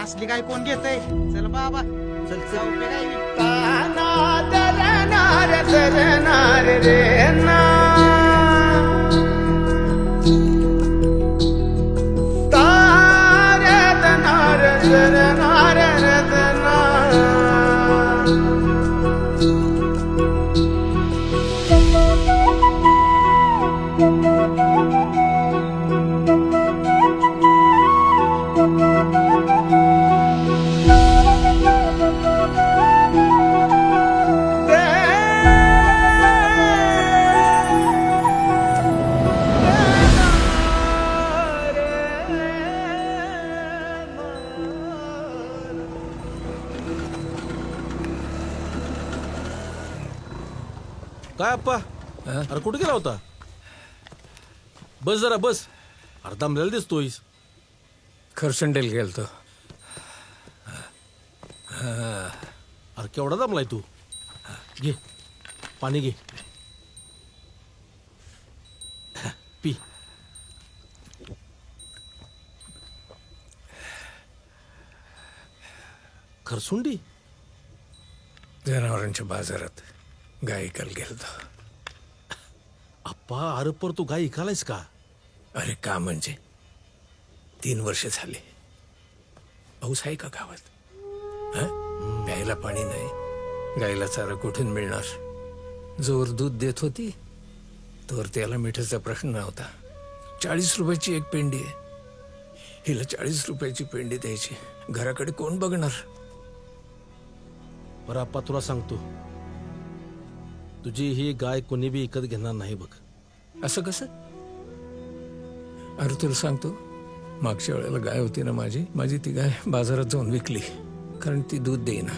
असली काय कोण घेतय. चल बाबा चल चल काय अप्पा, अरे कुठे गेला होता? बस जरा बस. अरे दमलेला दिसतोयस. खरसंडेल गेलतो. अरे केवढा दमलाय तू. घे पाणी घे पी. खरसुंडी जनावरांच्या बाजारात गाय ऐकायला गेलतो. अप्पा अरे पर तू गाय ऐकालायस का? अरे का म्हणजे 3 वर्ष झाले. पाऊस आहे का गावात? प्यायला पाणी नाही. गायला चारा कुठून मिळणार? जोर दूध देत होती तोवर त्याला मिठाचा प्रश्न नव्हता. 40 रुपयाची एक पेंडी आहे. हिला 40 रुपयाची पेंडी द्यायची. घराकडे कोण बघणार? बरं अप्पा तुला सांगतो, तुझी ही गाय कोणी बी विकत घेणार नाही बघ. असं कसं? अरे तुला सांगतो, मागच्या वेळेला गाय होती ना माझी ती गाय बाजारात जाऊन विकली. कारण ती दूध देईना.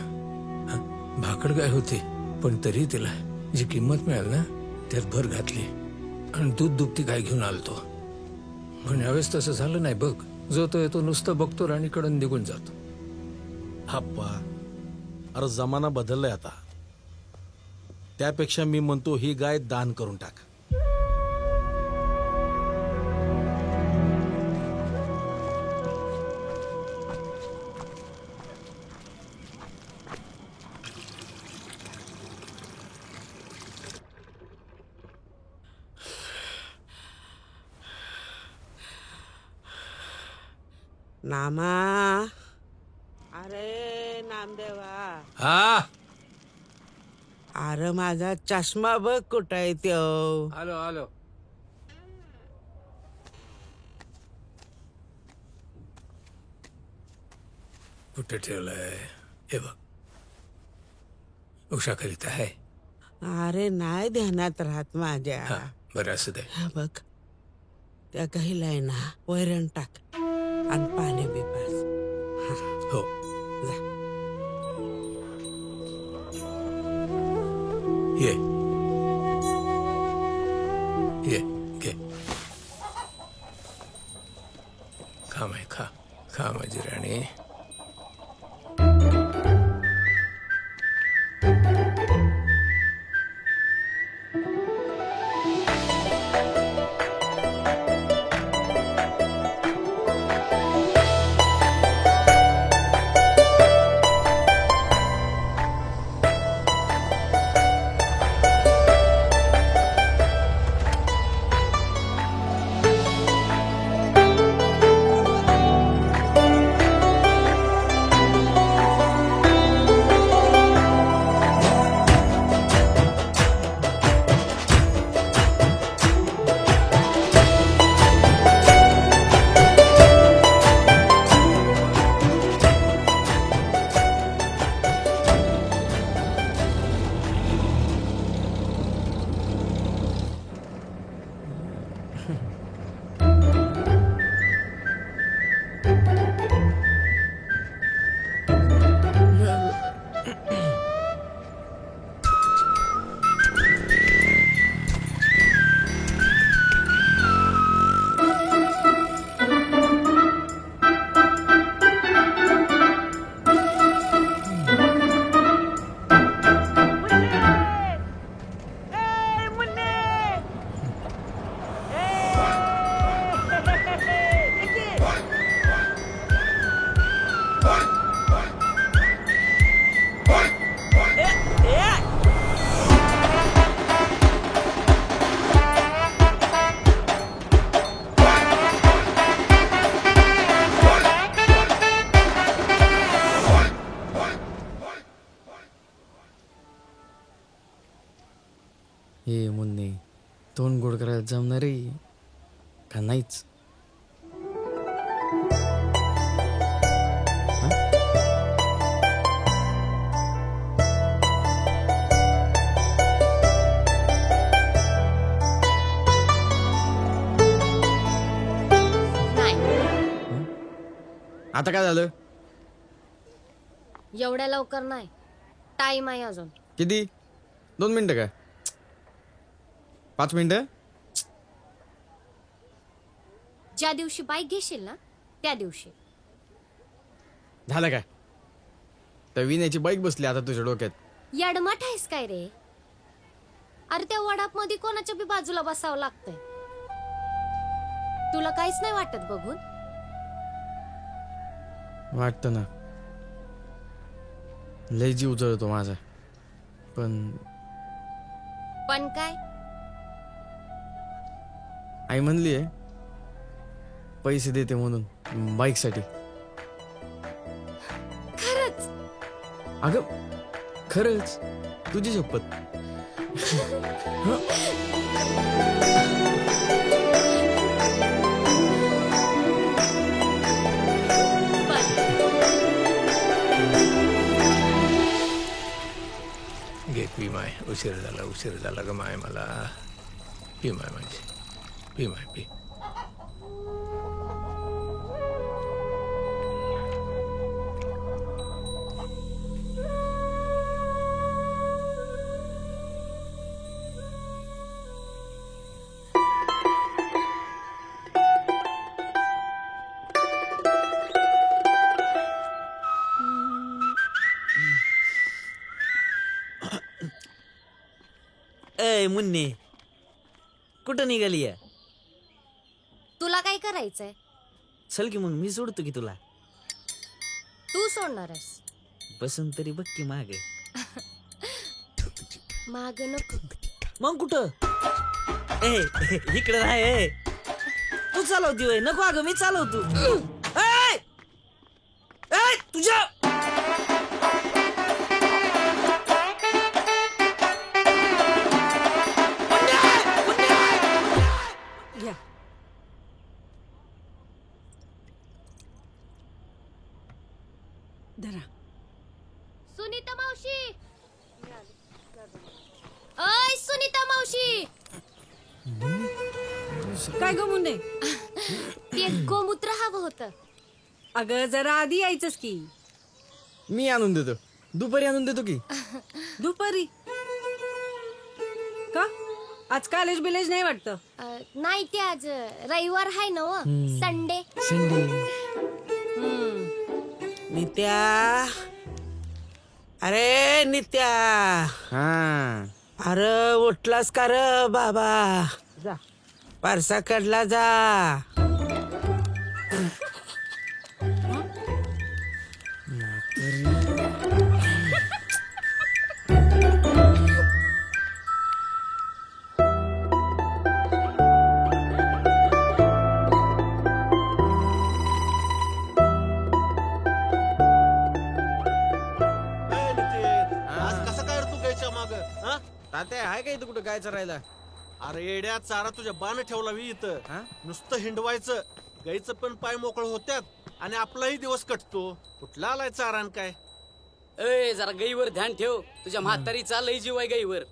भाकड गाय होती पण तरी तिला जी किंमत मिळाली ना त्यात भर घातली आणि दूध दुभती गाय घेऊन आलतो. पण यावेळेस तसं झालं नाही बघ. जो तो येतो नुसतं बघतो राणीकडून निघून जातो. अप्पा अरे जमाना बदललाय आता. त्यापेक्षा मी म्हणतो ही गाय दान करून टाक. नामा, अरे नामदेवा, हा अरे माझा चष्मा बघ कुठं आहे त्यो. आलो आलो. कुठे ठेवलंय? हे बघ उषा करीत आहे. अरे नाही ध्यानात राहत माझ्या. हा बरं असू दे. हा बघ त्या गाईला आहे ना वैरण टाक आणि पाणी बी पाज. हो जा. ये ये घे. खा माय खा खा माझी राणी. गोड करायला जमणार आहे का नाहीच? नाही, आता काय झालं? एवढ्या लवकर नाही. टाइम आहे अजून. किती? 2 मिनिटं काय? 5 मिनिटं? ज्या दिवशी बाईक घेशील ना त्या दिवशी. झालं काय? तर विण्याची बाईक बसली आता तुझ्या डोक्यात. यडमट आहेस काय रे? अरे त्या वडाप मध्ये कोणाच्या बी बाजूला बसावं लागतंय. तुला काहीच नाही वाटत बघून? वाटतं ना, लय जीव जळतो माझा. पण पण काय? आई म्हणली आहे पैसे देते म्हणून बाईकसाठी. खरंच? अगं खरंच, तुझी शपथ. घे पी माय. उशीर झाला ग माय मला. पी माय माझी. पी माय पी. ए मुन्नी, कुठं निघाली आहे? तुला काय करायचंय? चल की मग मी सोडतो की तुला. तू सोडणार आहेस? बसून तरी बघ की मागे. माग नको. मग कुठं? ए इकडे राह. ए तू चालवती वय? नको अगं, मी चालवतो. ए! ए, तुझ्या घ्या. धरा. सुनीता मावशी. अय सुनीता मावशी. काय ग मुन्ने? ते एक गोमूत्र हवं होतं. अगं जरा आधी यायचंस की. मी आणून देतो, दुपारी आणून देतो की. दुपारी का? आज कॉलेज बिलेज नाही वाटतं. नाही ते आज रविवार आहे ना व संडे. नित्या, अरे नित्या, हा अरे उठलास का र बाबा? जा पारसा कडला जा. आज कसा काय रे तू गायच्या माग? तात्या आहे का इथं कुठं काय चरायला? अरे येड्या, चारा तुझ्या बाण ठेवला मी इथं. हा? नुसतं हिंडवायचं, गाईचं पण पाय मोकळ होत्यात आणि आपलाही दिवस कटतो. कुठला आलाय चारान काय? ए जरा गाईवर ध्यान ठेव. तुझ्या म्हातारीचा लय जीव आहे गाईवर.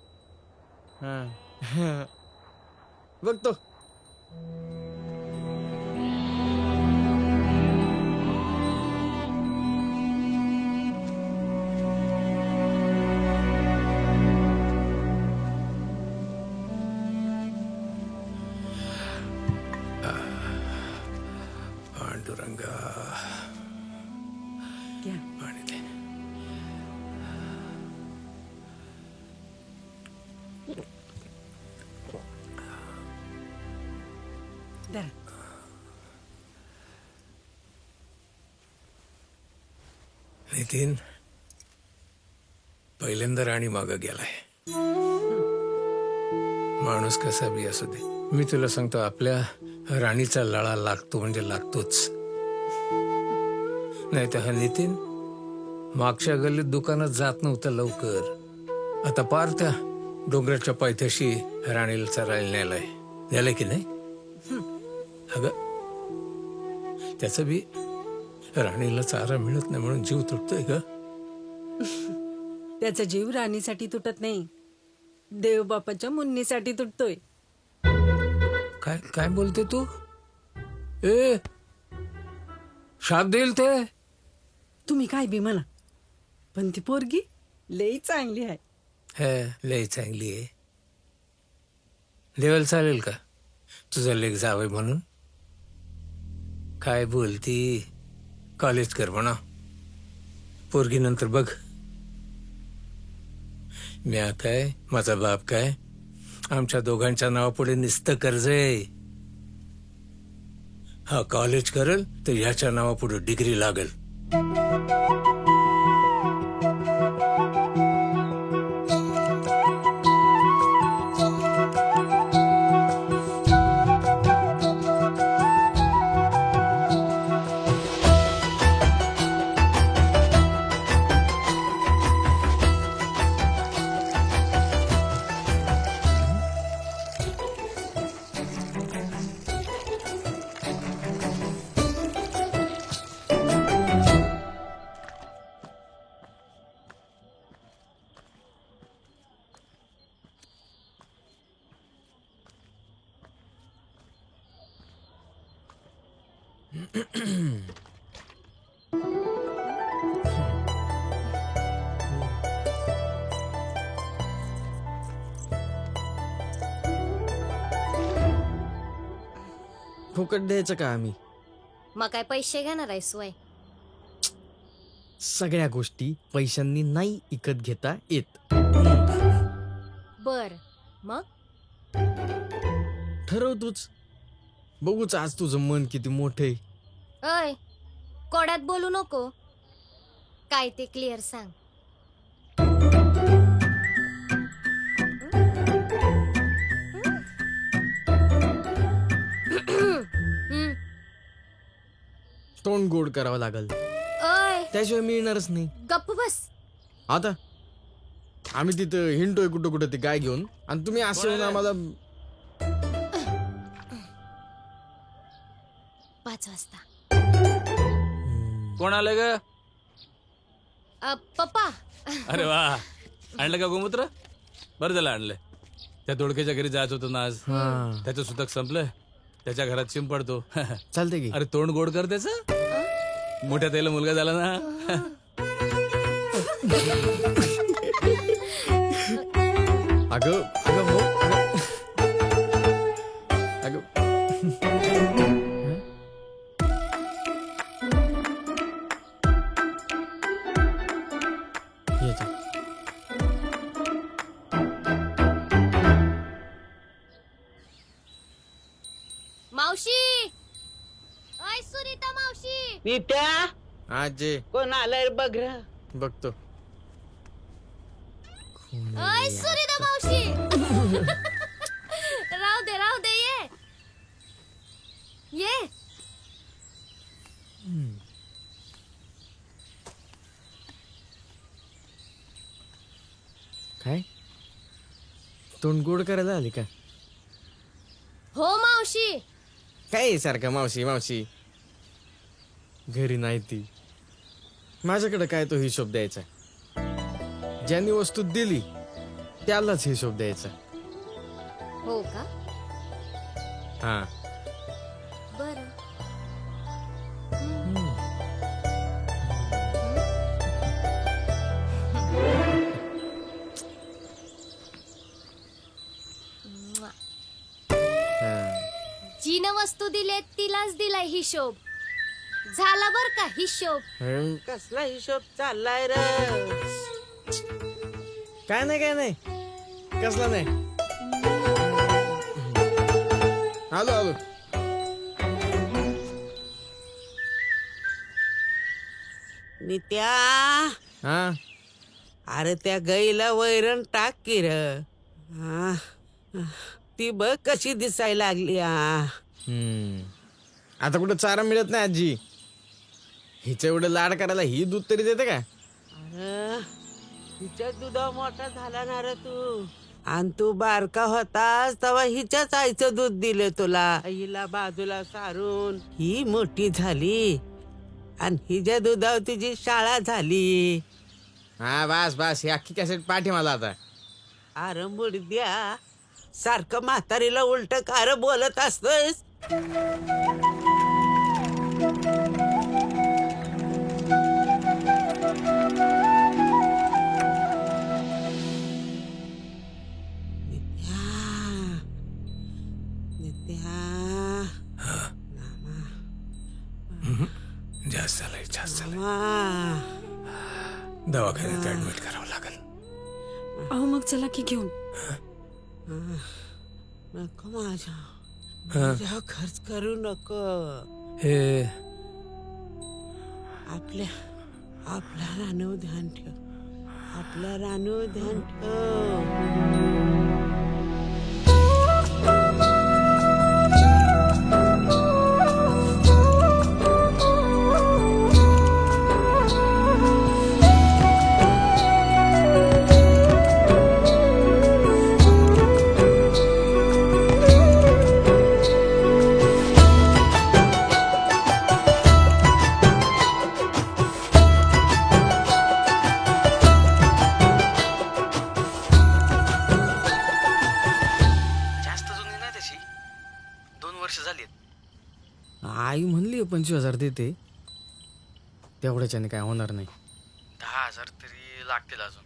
हा. बघतो. पांडुरंगा घ्या. पाणी दे. धरा. नितीन पहिल्यांदा राणी माग गेलाय. माणूस कसा बी असू दे, मी तुला सांगतो आपल्या राणीचा लळा लागतो म्हणजे लागतोच. नाही तर हा नितीन मागच्या गल्लीत दुकानात जात नव्हतं लवकर. आता पार त्या डोंगराच्या पायथ्याशी राणीला चरायला नेलाय. झालं की नाही अगं त्याचं बी राणीला चारा मिळत नाही म्हणून जीव तुटतोय ग. त्याचा जीव राणीसाठी तुटत नाही, देवबापाच्या मुन्नीसाठी तुटतोय. काय काय बोलते तू? ए शाप देईल ते. तुम्ही काय बी म्हणा, पण ती पोरगी लई चांगली आहे. हे लय चांगली आहे. देवाला चालेल का तुझा लेख जावं म्हणून? काय बोलती? कॉलेज कर म्हणा, पोरगी नंतर बघ. म्या काय माझा बाप काय, आमच्या दोघांच्या नावापुढे नुसतं कर्ज आहे. हा कॉलेज करल तर ह्याच्या नावापुढे डिग्री लागल. फुकट द्यायचं का आम्ही? मग काय पैसे घेणार आहे सोय? सगळ्या गोष्टी पैशांनी नाही विकत घेता येत. बर मग ठरव तूच. बघूच आज तुझं मन किती मोठे. अय कोड्यात बोलू नको, काय ते क्लिअर सांग. हम्म. तोंड गोड करावं लागल, अय त्याशिवाय मिळणारच नाही. गप्प बस. आता आम्ही तिथं हिंडतोय कुठं कुठं ते गाय घेऊन, आणि तुम्ही असं होऊन आम्हाला 5 वाजता. कोण आलं ग? पप्पा. अरे वा, आणलं का गोमूत्र? बरं झालं आणलंय. त्या दोडक्याच्या घरी जायचं होतं ना आज. त्याचं सुतक संपलंय, त्याच्या घरात शिंपडतो. चालते की. अरे तोंड गोड कर त्याचं. मोठ्या त्याला मुलगा झाला ना. अगं अगं हो अगं येतो. मावशी, अय सुनीता मावशी. नित्या आजे कोण आलंय बघ र. बघतो. अय सुनीता मावशी. राहू दे ये ये. काय तोंड गोड करायला आली का? हो मावशी. काय सारखं मावशी मावशी? घरी नाही ती. माझ्याकडे काय तो हिशोब द्यायचा. ज्यांनी वस्तू दिली त्यालाच हिशोब द्यायचा. हो का? हा. बर. जीनं वस्तू दिले तिलाच दिलाय हिशोब. झाला बर का हिशोब. कसला हिशोब चाललाय र? काय नाही कसला नाही. आलो नित्या, हा. अरे त्या गाईला वैरण टाक की र. ती बघ कशी दिसायला लागली. आता कुठं चारा मिळत नाही आजी. हिचं एवढं लाड करायला ही दूध तरी देते का? अरे तिच्या दुधा मोठा झाला ना रे तू. आणि तू बारका होतास तेव्हा हिच्याच आईचं दूध दिले तुला. हिला बाजूला सारून ही मोठी झाली आणि हिच्या दुधावर तुझी शाळा झाली. हा बस बस ही अख्खी कॅसेट पाठी मला आता. अरे मुडद्या, सारखं म्हातारीला उलट कार बोलत असतोयस. जास्त झालंय. दवाखान्यात ऍडमिट करावं लागेल. अहो मग चला की घेऊन. नको माझ्या खर्च करू नको. हे आपल्या रानू ध्यान ठेव. आपल्या रानू ध्यान ठेव. आई म्हणली 25,000 देते. तेवढ्याच्याने काय होणार नाही. 10,000 तरी लागतील अजून.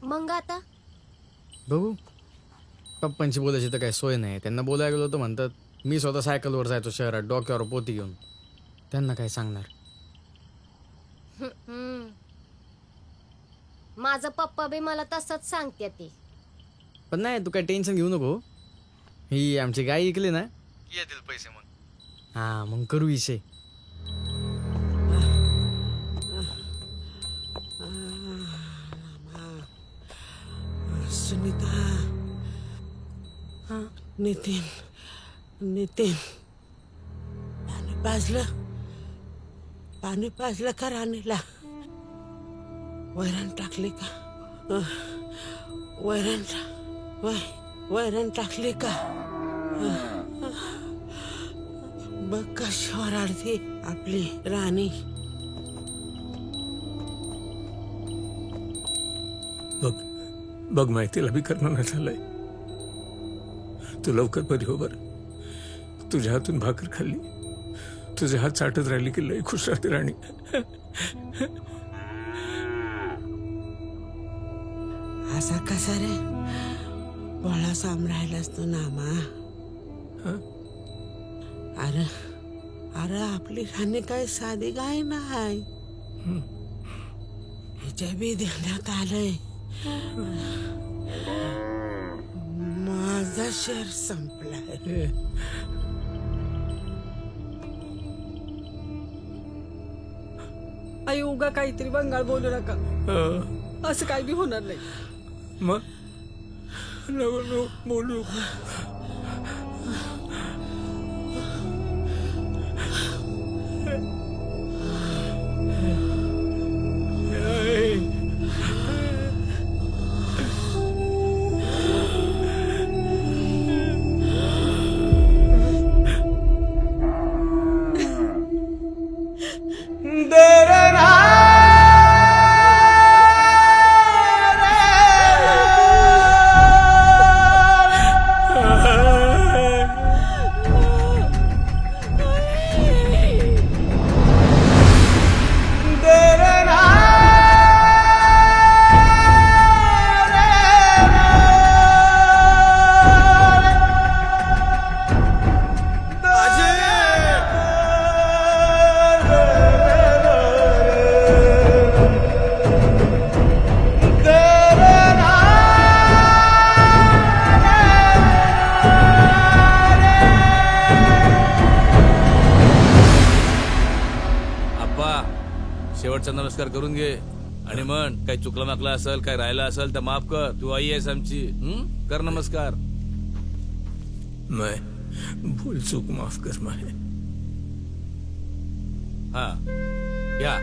मग आता बघू. पप्पांची बोलायची तर काही सोय नाही. त्यांना बोलायला गेलो तर म्हणतात मी स्वतः सायकलवर जायचो शहरात डोक्यावर पोती घेऊन. त्यांना काय सांगणार. माझा पप्पा बी मला तसंच सांगते ते. पण नाही तू काय टेन्शन घेऊ नको. ही आमची गाय ऐकली ना येतील पैसे मग. हा मग करू विषय. सुनीता. नितीन पाणी पाजलं का राणीला? वैरण टाकली का? वैरण टाकली का? बघ कशी ओरडते आपली राणी. बघ माहितीला बी करणं झालंय. तू लवकर बरी हो. बर तुझ्या हातून भाकर खाल्ली. तुझे हात चाटत राहिली की लई खुश राहते राणी. असा कसा रे बोळा सांभाळायलाच तू नामा. अरे आपली राणी काय साधी गाय नाही. हिच्या बी देण्यात आलंय. माझा शेर संपलाय. आई उगा काहीतरी बंगाळ बोलू नका. असं काही बी होणार नाही. मग नको बोलू. शेवटचा नमस्कार करून घे आणि म्हण काही चुकलं माकलं असेल काय राहिलं असेल तर माफ कर. तू आई आहेस आमची. कर नमस्कार. मैं भूल चूक माफ कर माहे. हा या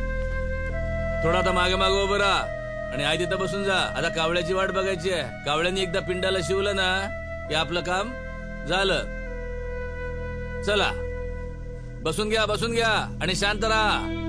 थोडा आता मागे मागे उभं राहा. आणि आई तिथं बसून जा. आता कावळ्याची वाट बघायची आहे. कावळ्याने एकदा पिंडाला शिवलं ना की आपलं काम झालं. चला बसून घ्या आणि शांत राहा.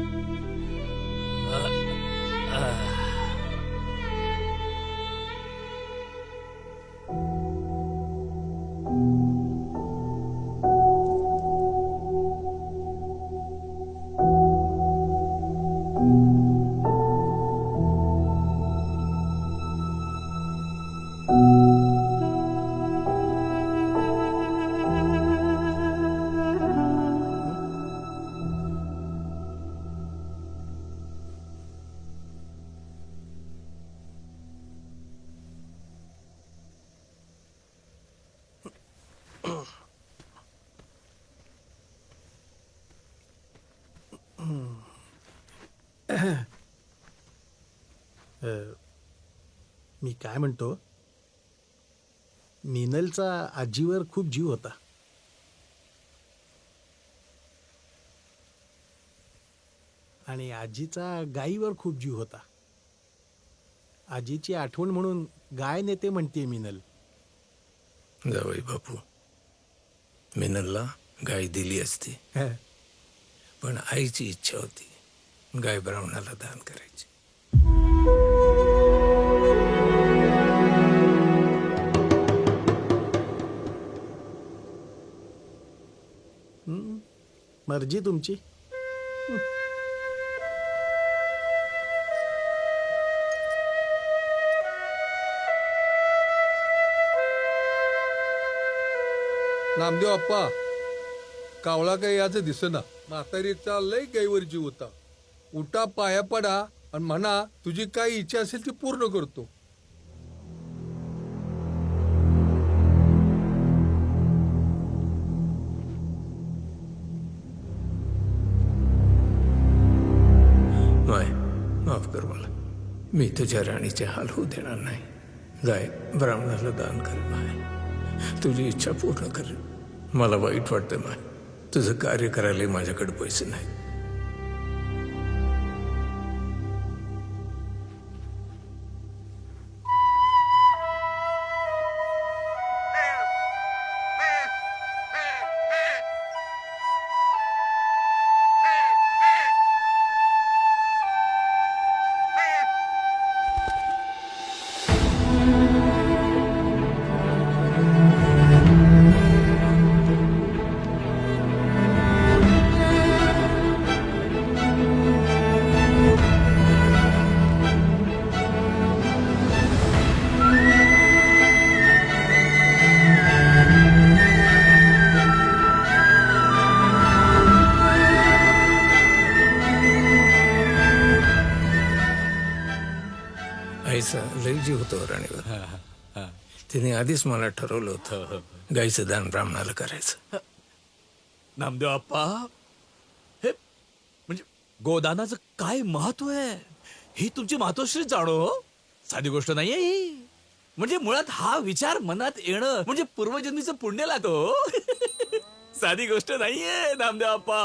मी काय म्हणतो, मिनलचा आजीवर खूप जीव होता. आणि आजीचा गायीवर खूप जीव होता. आजीची आठवण म्हणून गाय नेते म्हणते मिनल. जावई बापू, मिनलला गाय दिली असती, पण आईची इच्छा होती गाय ब्राह्मणाला दान करायची. मर्जी तुमची. नामदेव अप्पा, कावळा काही याचं दिसेना. म्हातारीचा लय गाईवर जीव होता. उठा, पाया पडा आणि म्हणा तुझी काय इच्छा असेल ती पूर्ण करतो. माय, माफ कर मला. मी तुझ्या राणीचे हाल होऊ देणार नाही. गाय ब्राह्मणाला दान कर माय. तुझी इच्छा पूर्ण कर. मला वाईट वाटतं माय, तुझं कार्य करायला माझ्याकडे पैसे नाही. आईचा लय जीव होतो राणीवर. तिने आधीच मला ठरवलं होतं गाईचं दान ब्राह्मणाला करायचं. नामदेव अप्पा, हे म्हणजे गोदानाचं काय महत्व आहे ही तुमची मातोश्री जाणो. साधी गोष्ट नाहीये ही. म्हणजे मुळात हा विचार मनात येणं म्हणजे पूर्वजन्मीचं पुण्य लागतो. साधी गोष्ट नाहीये नामदेव अप्पा.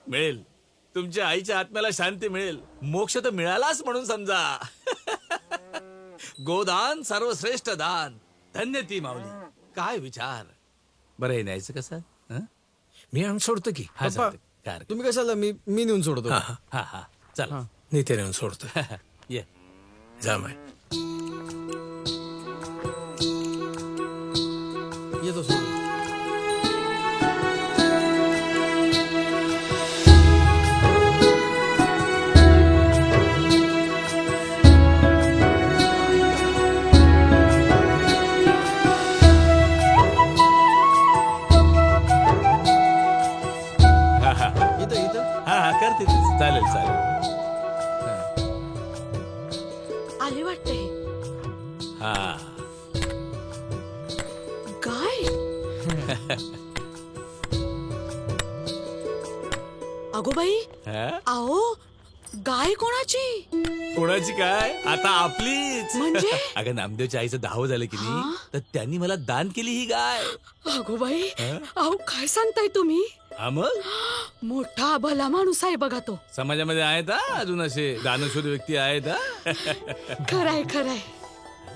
मिळेल, तुमच्या आईच्या आत्म्याला शांती मिळेल. मोक्ष तर मिळालाच म्हणून समजा. गोदान सर्वश्रेष्ठ दान. धन्य ती माऊली. काय विचार. बरं हे न्यायचं कसं? मी आणून सोडतो की. हा, चालतंय. काय हरकत तुम्ही कशाला? मी नेऊन सोडतो. हा नाही. हा हा चला. नेते नेऊन सोडतो. ये. जा माय. येतो सोडून. हा करते ती. चालेल चालेल. आले वाटते हा गाय. अगो बाई, हा? आओ गाय कोणाची? कोणाची काय? आता आपलीच. म्हणजे? अगं नामदेवच्या आईचं 10 झालं की नाही, तर त्यांनी मला दान केली ही गाय. अगो बाई, अहो काय सांगताय तुम्ही? हा मग मोठा भला माणूस आहे बघा तो. समाजामध्ये आहेत हा अजून असे दानशूर व्यक्ती आहेत हा. खरंय खरंय.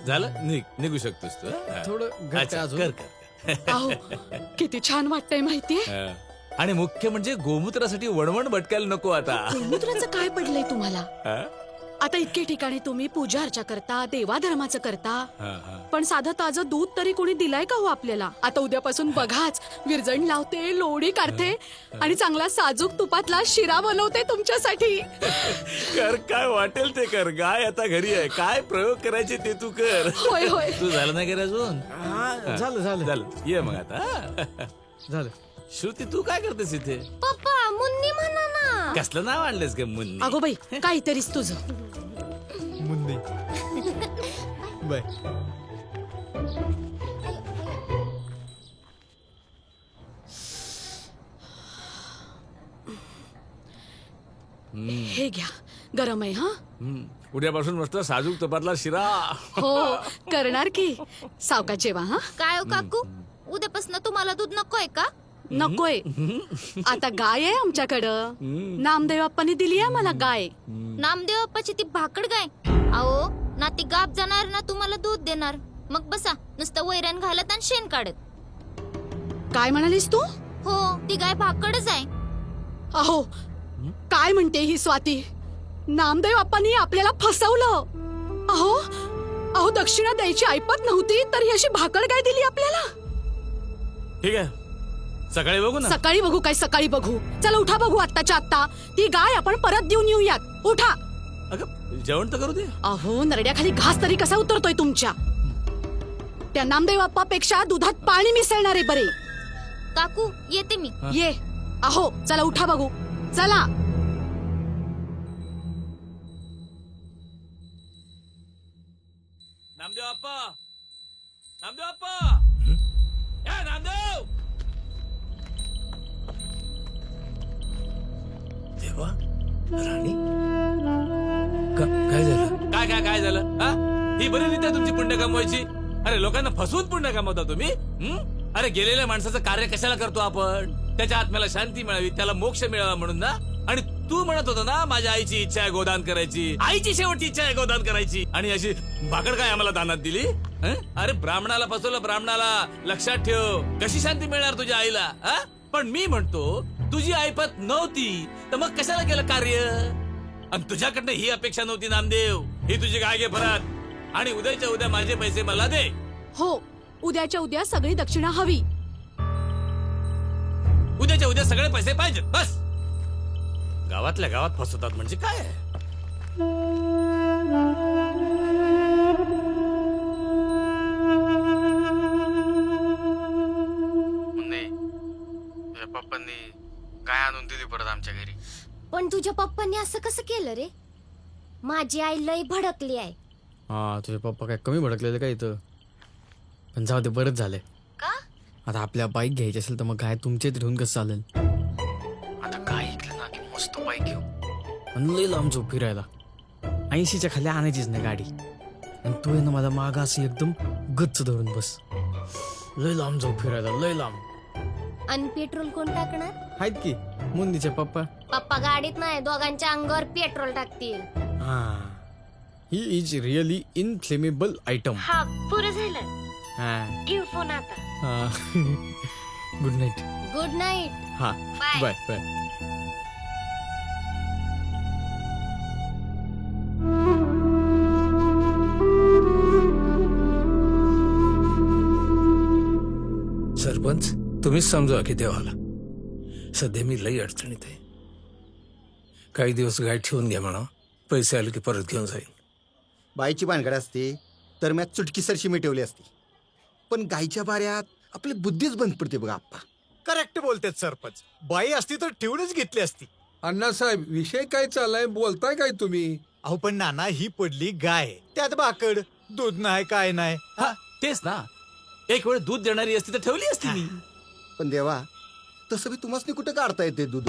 झालं निघू शकतोस तू हा? थोडं घट्ट अच्छा, अजून. कर कर अहो किती छान वाटतंय माहितीये. हा. आणि मुख्य म्हणजे गोमूत्रासाठी वणवण भटकायला नको आता. गोमूत्राचं काय पडलंय तुम्हाला? हा? आता इतके ठिकाणी तुम्ही पूजा अर्चा करता, देवाधर्माचं करता, हा, हा. पण साधं ताजं दूध तरी कोणी दिलाय का हो आपल्याला? आता उद्यापासून बघाच, विरजण लावते, लोणी काढते आणि चांगला साजूक तुपातला शिरा बनवते तुमच्यासाठी. कर काय वाटेल ते कर. गाय आता घरी आहे. काय प्रयोग करायचे ते तू कर. होय होय. तू झालं नाही का रे अजून? हा, झालं झालं ये मग आता. झालं. श्रुती तू काय करतेस इथे? पप्पा मुन्नी म्हणा ना. कसलं नाव आणलंस का मुन्नी? अगो बाई काहीतरीच तुझं. मुन्नी. बाय. हे घ्या गरम आहे. हा उद्यापासून मस्त साजूक तुपातला शिरा. हो करणार की. सावकाश जेवा. हा काय हो काकू, उद्यापासून तुम्हाला दूध नकोय का? नकोय. आता गाय आहे आमच्याकडं. नामदेव बाप्पांनी दिली आहे मला गाय. नामदेव बाप्पाची ती भाकड गाय. अहो ना ती गाप जाणार ना तुम्हाला दूध देणार. मग बसा नुसतं वैरण घालत आणि शेण काढत. काय म्हणालीस तू? हो ती गाय भाकडच आहे. अहो काय म्हणते ही स्वाती? नामदेव बाप्पांनी आपल्याला फसवलं. अहो अहो दक्षिणा द्यायची ऐपत नव्हती तर ही अशी भाकड गाय दिली आपल्याला. ठीक आहे सकाळी बघू ना. सकाळी बघू काय सकाळी बघू. चला उठा बघू आत्ताच्या आत्ता. ती गाय आपण परत देऊन येऊयात. उठा. अगं जेवण तर करू दे. अहो नरड्याखाली घास तरी कसा उतरतोय तुमच्या? त्या नामदेव बाप्पापेक्षा दुधात पाणी मिसळणारे बरे. काकू येते मी. ये. अहो चला उठा बघू. चला. नामदेव अप्पा, नामदेव अप्पा, या नामदेव. देवा राणी काय झालं? काय झालं हा? ही बरी रीत आहे तुमची पुण्य कमवायची. अरे लोकांना फसवून पुण्य कमवता तुम्ही. अरे गेलेल्या माणसाचं कार्य कशाला करतो आपण? त्याच्या आत्म्याला शांती मिळावी, त्याला मोक्ष मिळावा म्हणून ना. आणि तू म्हणत होता ना माझ्या आईची इच्छा आहे गोदान करायची. आईची शेवटची इच्छा आहे गोदान करायची आणि अशी भाकड काय आम्हाला दानात दिली? अरे ब्राह्मणाला फसवलं. ब्राह्मणाला लक्षात ठेव. कशी शांती मिळणार तुझ्या आईला? पण मी म्हणतो तुझी ऐपत नव्हती तर मग कशाला केलं कार्य? आणि तुझ्याकडनं ही अपेक्षा नव्हती नामदेव. ही तुझी गाय घे परत आणि उद्याच्या उद्या माझे पैसे मला दे. हो उद्याच्या उद्या सगळी दक्षिणा हवी. उद्याच्या उद्या सगळे पैसे पाहिजेत बस. गावातल्या गावात फसवतात म्हणजे काय? तुझ्या पप्पांनी गाय आणून दिली परत आमच्या घरी. पण तुझ्या पप्पांनी असं कसं केलं रे? माझी आई लई भडकली आहे. हा तुझे पप्पा काय कमी भडकलेले का इथं? पण जाऊ दे बरंच झालंय. का? आता आपल्या बाईक घ्यायची असेल तर मग गाय तुमच्या इथे ठेवून कसं चालेल? आता गाय ऐकलं ना की मस्त बाईक घेऊ आणि लई लांब जाऊ फिरायला. 80च्या खाली आणायचीच नाही गाडी. आणि तू आहे ना मला मागं असं एकदम गच्च धरून बस. लई लांब जाऊ फिरायला लई लांब. आणि पेट्रोल कोण टाकणार? आहेत की मुंदीचे पप्पा. पप्पा गाडीत नाही दोघांच्या अंगावर पेट्रोल टाकतील. हा he is really inflammable item. हा पुरं झालं. हा ठेव फोन आता. हा गुड नाईट. Good night. हा बाय. Bye bye. सरपंच तुम्हीच समजवा की देवाला. सध्या मी लई अडचणीत आहे. काही दिवस गाय ठेवून घ्या म्हणा. पैसे आले की परत घेऊन जाईल. बाईची भानगड असते तर मी चुटकीसरशी मिटवली असती. पण गायच्या बाऱ्यात आपली बुद्धीच बंद पडते बघा आप्पा. करेक्ट बोलतेत सरपंच. बाई असती तर ठेवूनच घेतली असती. अण्णासाहेब विषय काय चाललाय बोलताय काय तुम्ही? अहो पण नाना ही पडली गाय, त्यात भाकड, दूध नाही काय नाही. हा तेच ना. एक वेळ दूध देणारी असती तर ठेवली असती मी. पण देवा तसं बी तुम्हासनी कुठं काढता येते दूध?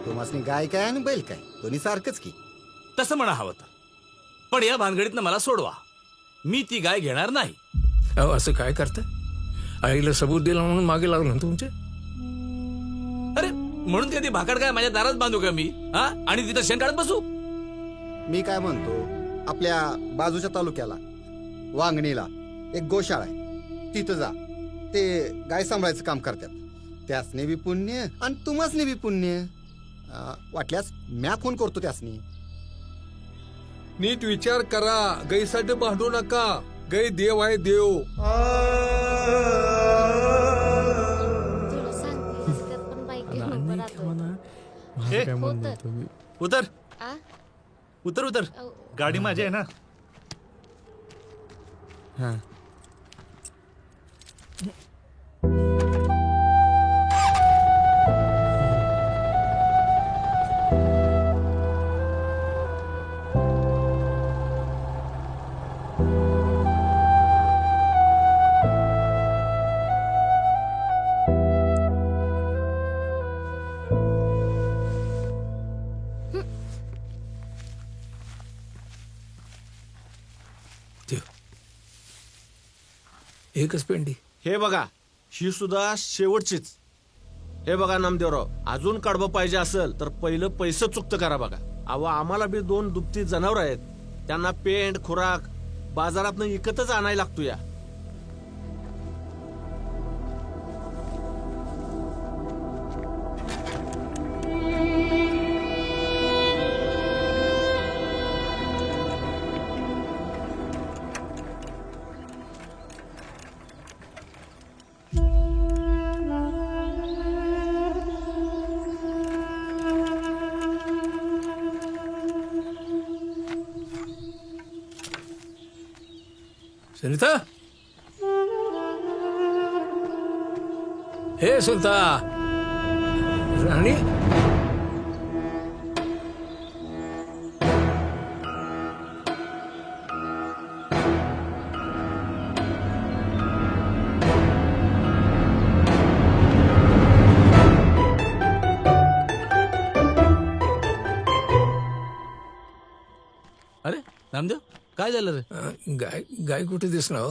तुम्हासनी गाय काय आणि बैल काय दोन्ही सारखंच की. तसं म्हणा हवं तर. पण या भानगडीतनं मला सोडवा. मी ती गाय घेणार नाही. अहो असं काय करता? आईला सबूत दिला म्हणून मागे लागलो ना तुमचे. अरे म्हणून कधी भाकड काय माझ्या दारात बांधू का मी हा आणि तिथं शेण काढत बसू? मी काय म्हणतो, आपल्या बाजूच्या तालुक्याला वांगणीला एक गोशाळा आहे, तिथं जा. ते गाय सांभाळायचं काम करतात. त्यासने बी पुण्य आणि तुम्हासने बी पुण्य. वाटल्यास म्या फोन करतो त्यासनी. नीट विचार करा, गाईसाठी भांडू नका. गाई देव आहे देव. तुला सांगते, त्यात पण बाईक घेऊन उभं राहतोय. काय म्हणत तर. होतो मी? उतर आ? उतर उतर. अहो, गाडी माझी आहे ना. हा ठेव. एकच पेंडी. हे बघा, ही सुद्धा शेवटचीच. हे बघा नामदेवराव, अजून कडबं पाहिजे असेल तर पहिलं पैसे चुकतं करा बघा. अहो आम्हाला बी 2 दुभती जनावर आहेत, त्यांना पेंट खुराक बाजारातनं विकतच आणायला लागतो या. सुनीता, हे सुनीता. राणी, अरे नामदेव, काय झालं रे? गाय गाय कुठे दिसणार हो?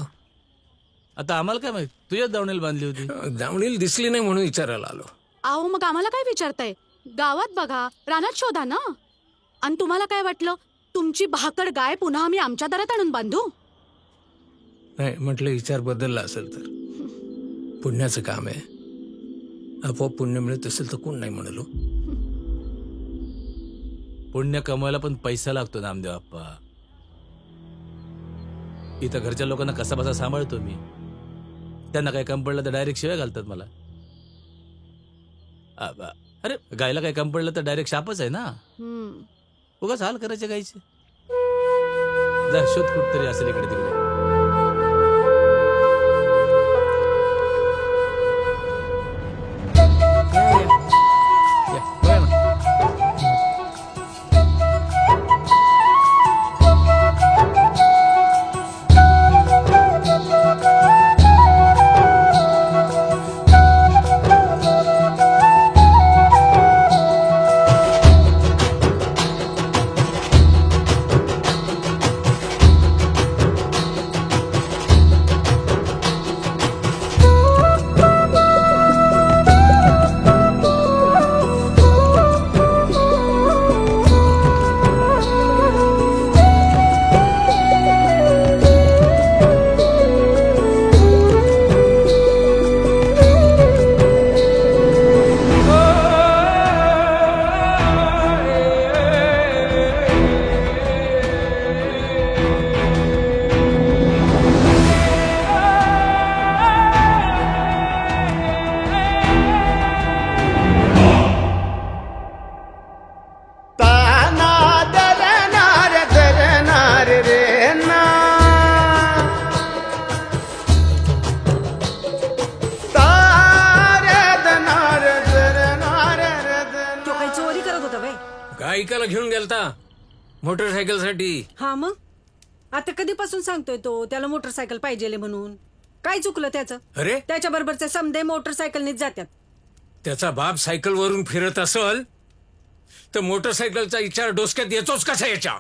आता आम्हाला काय माहित, तुझ्याच दावणीला बांधली होती. दामणीला दिसली नाही म्हणून विचारायला आलो. अहो मग आम्हाला काय विचारताय? गावात बघा, रानात शोधा ना. आणि तुम्हाला काय वाटलं, तुमची भाकड गाय पुन्हा आम्ही आमच्या दारात आणून बांधू? नाही म्हटलं, विचार बदलला असेल तर. पुण्याचं काम आहे, आपोआप पुण्य मिळत असेल तर कोण नाही म्हणालो. पुण्य कमवायला पण पैसा लागतो नामदेव आप्पा. इथं घरच्या लोकांना कसा बसा सांभाळतो मी. त्यांना काही काम पडलं तर डायरेक्ट शिवाय घालतात मला. अरे गायला काही काम पडलं तर डायरेक्ट शापच आहे ना. उगाच हाल करायचे गायचे. जा शोध कुठतरी असेल इकडे तिकडे. या, बघा ना. ऐकायला घेऊन गेलता मोटरसायकल साठी. हा मग आता कधीपासून सांगतोय तो त्याला मोटरसायकल पाहिजे म्हणून. काय चुकलं त्याचं? अरे त्याच्या बरोबरचे समदे मोटरसायकलनीच जातात. त्याचा बाप सायकल वरून फिरत असल तर मोटरसायकलचा विचार डोसक्यात येतोच कसा याच्या?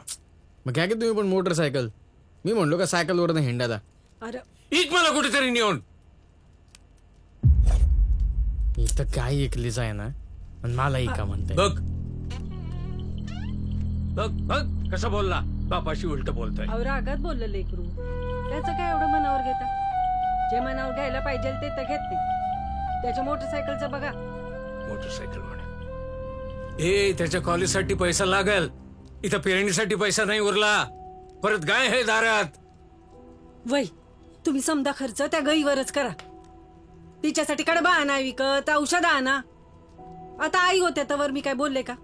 मग घ्या की तुम्ही पण मोटरसायकल. मी म्हणलो का सायकल वर हिंडादा. अरे इक मला कुठेतरी नेऊन. इथं काय ऐकलीच आहे ना. पण मलाही का म्हणताय? बघ बघ बघ कसं बोलला, बापाशी उलट बोलतोय. अहो रागात बोललं लेकरू, त्याचं काय एवढं मनावर घेता? जे मनावर घ्यायला पाहिजे ते तर घेत नाही. त्याच्या मोटरसायकलचं बघा. मोटरसायकल म्हणे. ए त्याच्या कॉलेजसाठी पैसा लागेल, इथं पेरणीसाठी पैसा नाही उरला, परत गाय हे दारात. वय तुम्ही समजा खर्च त्या गाईवरच करा. तिच्यासाठी कडबा आणा विकत, औषध आणा. आता आई होत्या तर मी काय बोलले का?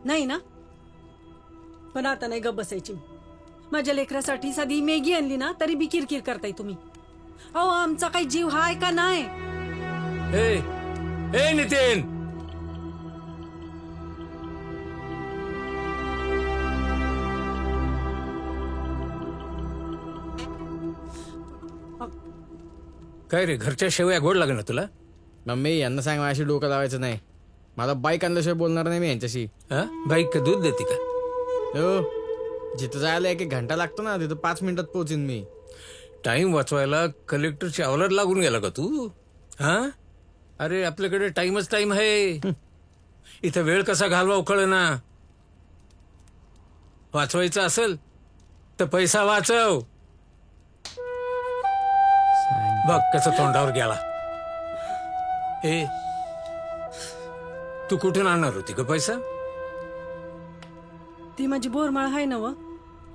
नाही ना. पण आता नाही गप बसायची. माझ्या लेकरासाठी साधी मॅगी आणली ना तरी बी किरकिर करताय तुम्ही. अहो आमचा काही जीव हाय का नाही? ए नितीन, काय रे, घरच्या शेवया गोड लागणार तुला? मम्मी यांना सांग माझ्याशी डोकं लावायचं नाही. मला बाईक आणल्याशिवाय बोलणार नाही मी यांच्याशी. बाईक का दूध देते का? हो, जिथं जायला 1-1 घंटा लागतो ना तिथं 5 मिनिटात पोहोचीन मी. टाइम वाचवायला कलेक्टरची अवलाद लागून गेला का तू? हा, अरे आपल्याकडे टाइमच टाइम आहे. इथं वेळ कसा घालवा कळना. वाचवायचं असेल तर पैसा वाचव. बघ कसं तोंडावर गेला. ए तू कुठून आणणार होती का पैसा? ती माझी बोरमाळ आहे ना व.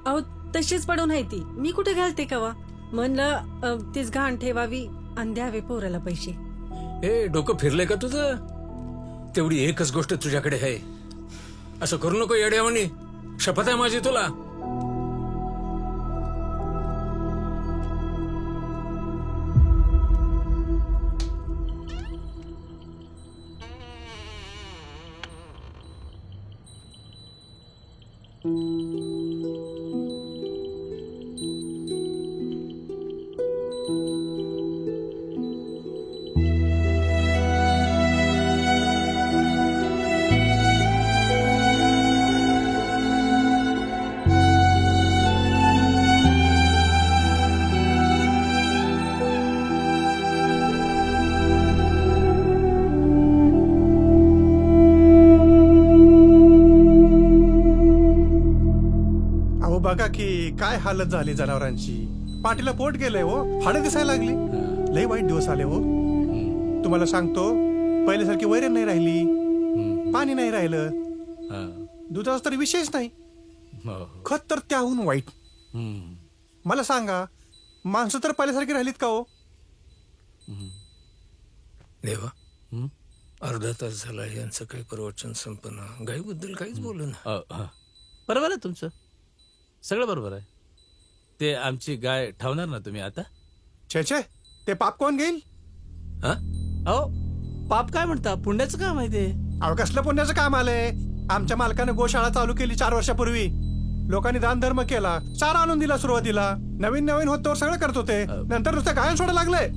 अहो तशीच पडून आहे ती, मी कुठे घालते का वा? म्हणलं तीच घाण ठेवावी आणि द्यावे पोराला पैसे. ए डोकं फिरलंय का तुझं? तेवढी एकच गोष्ट तुझ्याकडे आहे. असं करू नको येड्यावानी, शपथ आहे माझी तुला. बघा की काय हालत झाली जनावरांची. पाठीला पोट गेलंय हो, हाडं दिसायला लागली. लय वाईट दिवस आले हो. तुम्हाला सांगतो, पहिल्यासारखी वैरण नाही राहिली, पाणी नाही राहिलं, दुधाचा तर विषयच नाही, खत तर त्याहून वाईट. मला सांगा, माणसं तर पहिल्यासारखी राहिलीत का हो? देवा, अर्धा तास झाला यांचं काही प्रवचन संपन्न, गाईबद्दल काहीच बोलू ना. बरोबर आहे तुमचं, सगळं बरोबर आहे. ते आमची गाय ठेवणार ना तुम्ही आता? छे ते पाप कोण घेईल? अहो पाप काय म्हणता, पुण्याचं काम आहे ते. अहो कसलं पुण्याचं काम आलंय? आमच्या मालकानं गोशाळा चालू केली 4 वर्षापूर्वी. लोकांनी दान धर्म केला, चारा आणून दिला सुरुवातीला. नवीन होत तर सगळं करत होते, नंतर नुसतं गायन सोडायला लागलंय.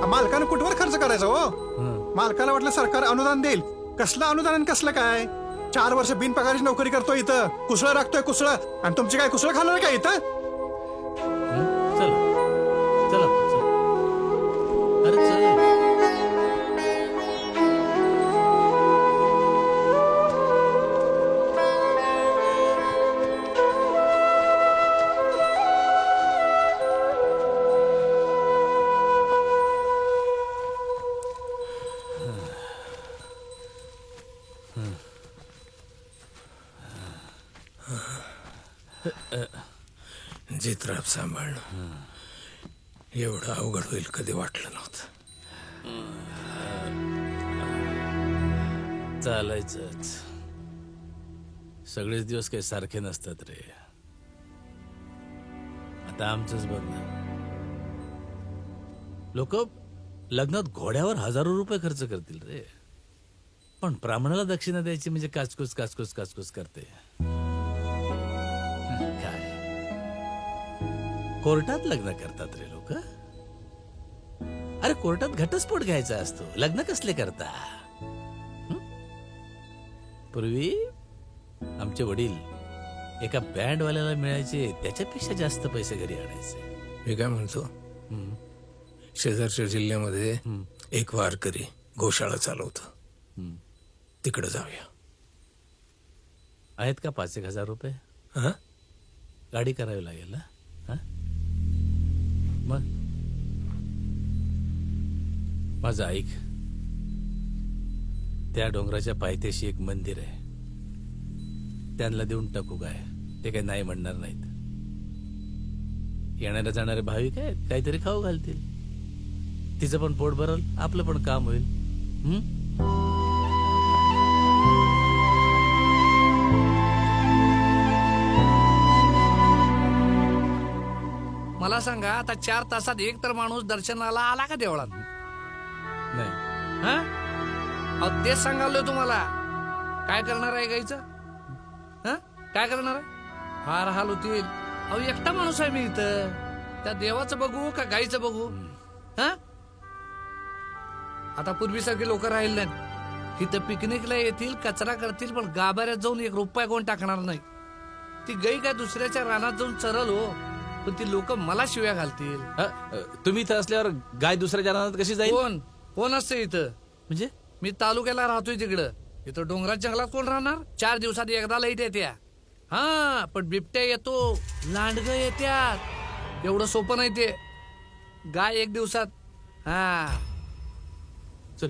मालकानं कुठवर खर्च करायचा हो? मालकाला वाटलं सरकार अनुदान देईल. कसलं अनुदान आणि कसलं काय? 4 वर्ष बिनपगारीची नोकरी करतोय इथं, कुसळं राखतोय कुसळं. आणि तुमची काय कुसळं खाणार काय इथं? चला चला अरे चल. जित्राप सांभाळणं एवढं अवघड होईल कधी वाटलं नव्हतं. चालायचंच, सगळेच दिवस काही सारखे नसतात रे. आता आमचंच बघ ना, लोक लग्नात घोड्यावर हजारो रुपये खर्च करतील रे, पण ब्राह्मणाला दक्षिणा द्यायची म्हणजे काचकूच काचकूच काचकूच करते. काय कोर्टात लग्न करतात रे लोक. अरे कोर्टात घटस्फोट घ्यायचा असतो, लग्न कसले करता? पूर्वी आमचे वडील एका बँडवाल्याला मिळायचे त्याच्यापेक्षा जास्त पैसे घरी आणायचे. मी काय म्हणतो, शेजारच्या जिल्ह्यामध्ये एक वारकरी गोशाळा चालवतो. तिकडे जाऊया. आहेत का 5,000 रुपये? हा? गाडी करावी लागेल ना. हा? मग माझं ऐक, त्या डोंगराच्या पायथ्याशी एक मंदिर आहे, त्यांना देऊन टाकू काय? ते काही नाही म्हणणार नाहीत. येणारे जाणारे भाविक आहेत, काहीतरी खाऊ घालतील. तिचं पण पोट भरल, आपलं पण काम होईल. मला सांगा, आता 4 तासात एक तर माणूस दर्शनाला आला का देवळात? नाही. हा? अहो, तेच सांगालोय तुम्हाला. काय करणार आहे गाईचं? हा? काय करणार आहे? फार हाल होतील. अहो, एकटा माणूस आहे मी इथं. त्या देवाचं बघू का गाईचं बघू? हा? आता पूर्वीसारखे लोक राहिले नाहीत. इथं पिकनिकला येतील, कचरा करतील, पण गाभाऱ्यात जाऊन 1 रुपया कोण टाकणार नाही. ती गाई काय दुसऱ्याच्या रानात जाऊन चरल हो, पण ती लोक मला शिव्या घालतील. तुम्ही इथं असल्यावर गाय दुसऱ्या रानात कशी जाईल? कोण असतं इथं? म्हणजे मी तालुक्याला राहतोय तिकडं. इथं डोंगरात जंगलात कोण राहणार? 4 दिवसात एकदा लाईट येत्या. हा, पण बिबट्या येतो, लांडग येत्यात. एवढं सोपं नाही ते. गाय 1 दिवसात. हा, चल.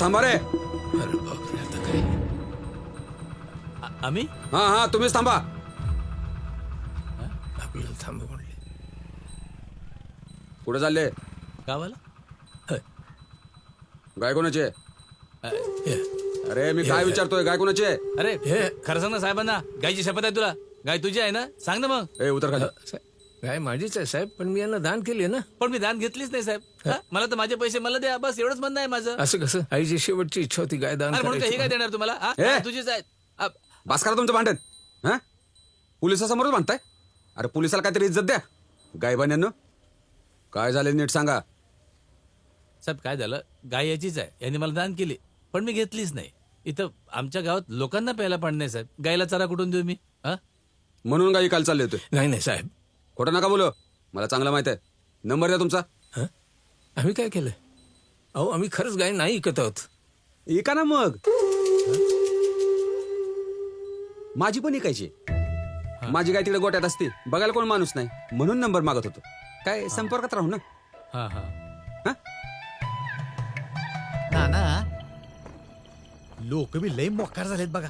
थांबा रे. अरे बापरे, आता काय? आम्ही हा तुम्हीच थांबा. आपल्याला थांबा म्हणले. पुढे चालले. गावाला गाय कोणाची आहे? हे, अरे मी काय विचारतोय, गाय कोणाची आहे? अरे खरं सांग ना साहेबांना, गायची शपथ आहे तुला? गाय तुझी आहे ना? सांग ना मग. ए उतर खाली. गाय माझीच आहे साहेब, पण मी यांना दान केली ना. पण मी दान घेतलीच नाही साहेब. हा? मला तर माझे पैसे मला द्या, बस एवढंच म्हणणं आहे माझं. असं कसं? आईची शेवटची इच्छा होती गाय दान अरे म्हणून करायची. हे काय देणार तुम्हाला? हा? ए! तुझीच आहेत. बास करा तुमचं भांडण. हा पोलिसासमोरच भांडताय? अरे पोलिसाला काहीतरी इज्जत द्या. गायबान्यांनो काय झाले नीट सांगा. साहेब काय झालं, गाय याचीच आहे, यांनी मला दान केली, पण मी घेतलीच नाही. इथं आमच्या गावात लोकांना प्यायला पाणी नाही साहेब. गायला चारा कुठून देऊ मी? हा? म्हणून गाई काल चालले होते. नाही साहेब, खोटं नका बोलू, मला चांगलं माहित आहे. नंबर द्या तुमचा. हा? आम्ही काय केलं? अहो, आम्ही खरंच गाय नाही ऐकत आहोत. ऐका ना मग. माझी पण ऐकायची. माझी गाय तिकडे गोट्यात असते, बघायला कोण माणूस नाही, म्हणून नंबर मागत होतो. काय संपर्कात राहू ना. हा हा. नाना, लोक बी लय मोकार झालेत बघा.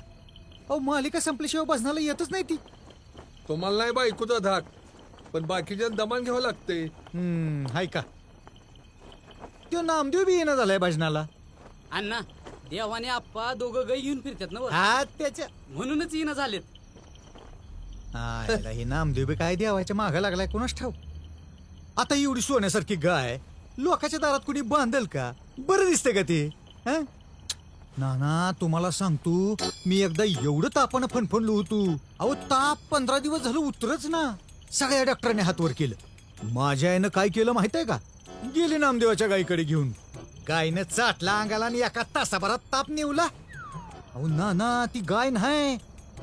अहो, मालिका संपल्याशिवाय बसनाला येतच नाही ती. तुम्हाला नाही बायकोचा धाक, पण बाकीच्या दमान घ्यावं लागते. हाय का? तो नामदेव बी येणं झालाय भजनाला. अण्णा, देवाने आप्पा दोघं गाई घेऊन फिरतात ना वर. हा, त्याच्या म्हणूनच येणं झालेत. हे नामदेव बी काय देवाच्या मागा लागलाय कोणाच ठाव. आता एवढी सोन्यासारखी गाय लोकांच्या दारात कुणी बांधल का? बरं दिसतंय का ते? हं? नाना, तुम्हाला सांगतो, मी एकदा एवढं तापानं फणफणलो होतो. अहो, ताप 15 दिवस झालं उतरच ना. सगळ्या डॉक्टरांनी हातवर केलं. माझ्या आईनं काय केलं माहित आहे का? गेले नामदेवाच्या गायीकडे घेऊन. गायनं चाटला अंगाला आणि 1 तासाभरात ताप नेवला. अहो नाना, ती गाय नाही,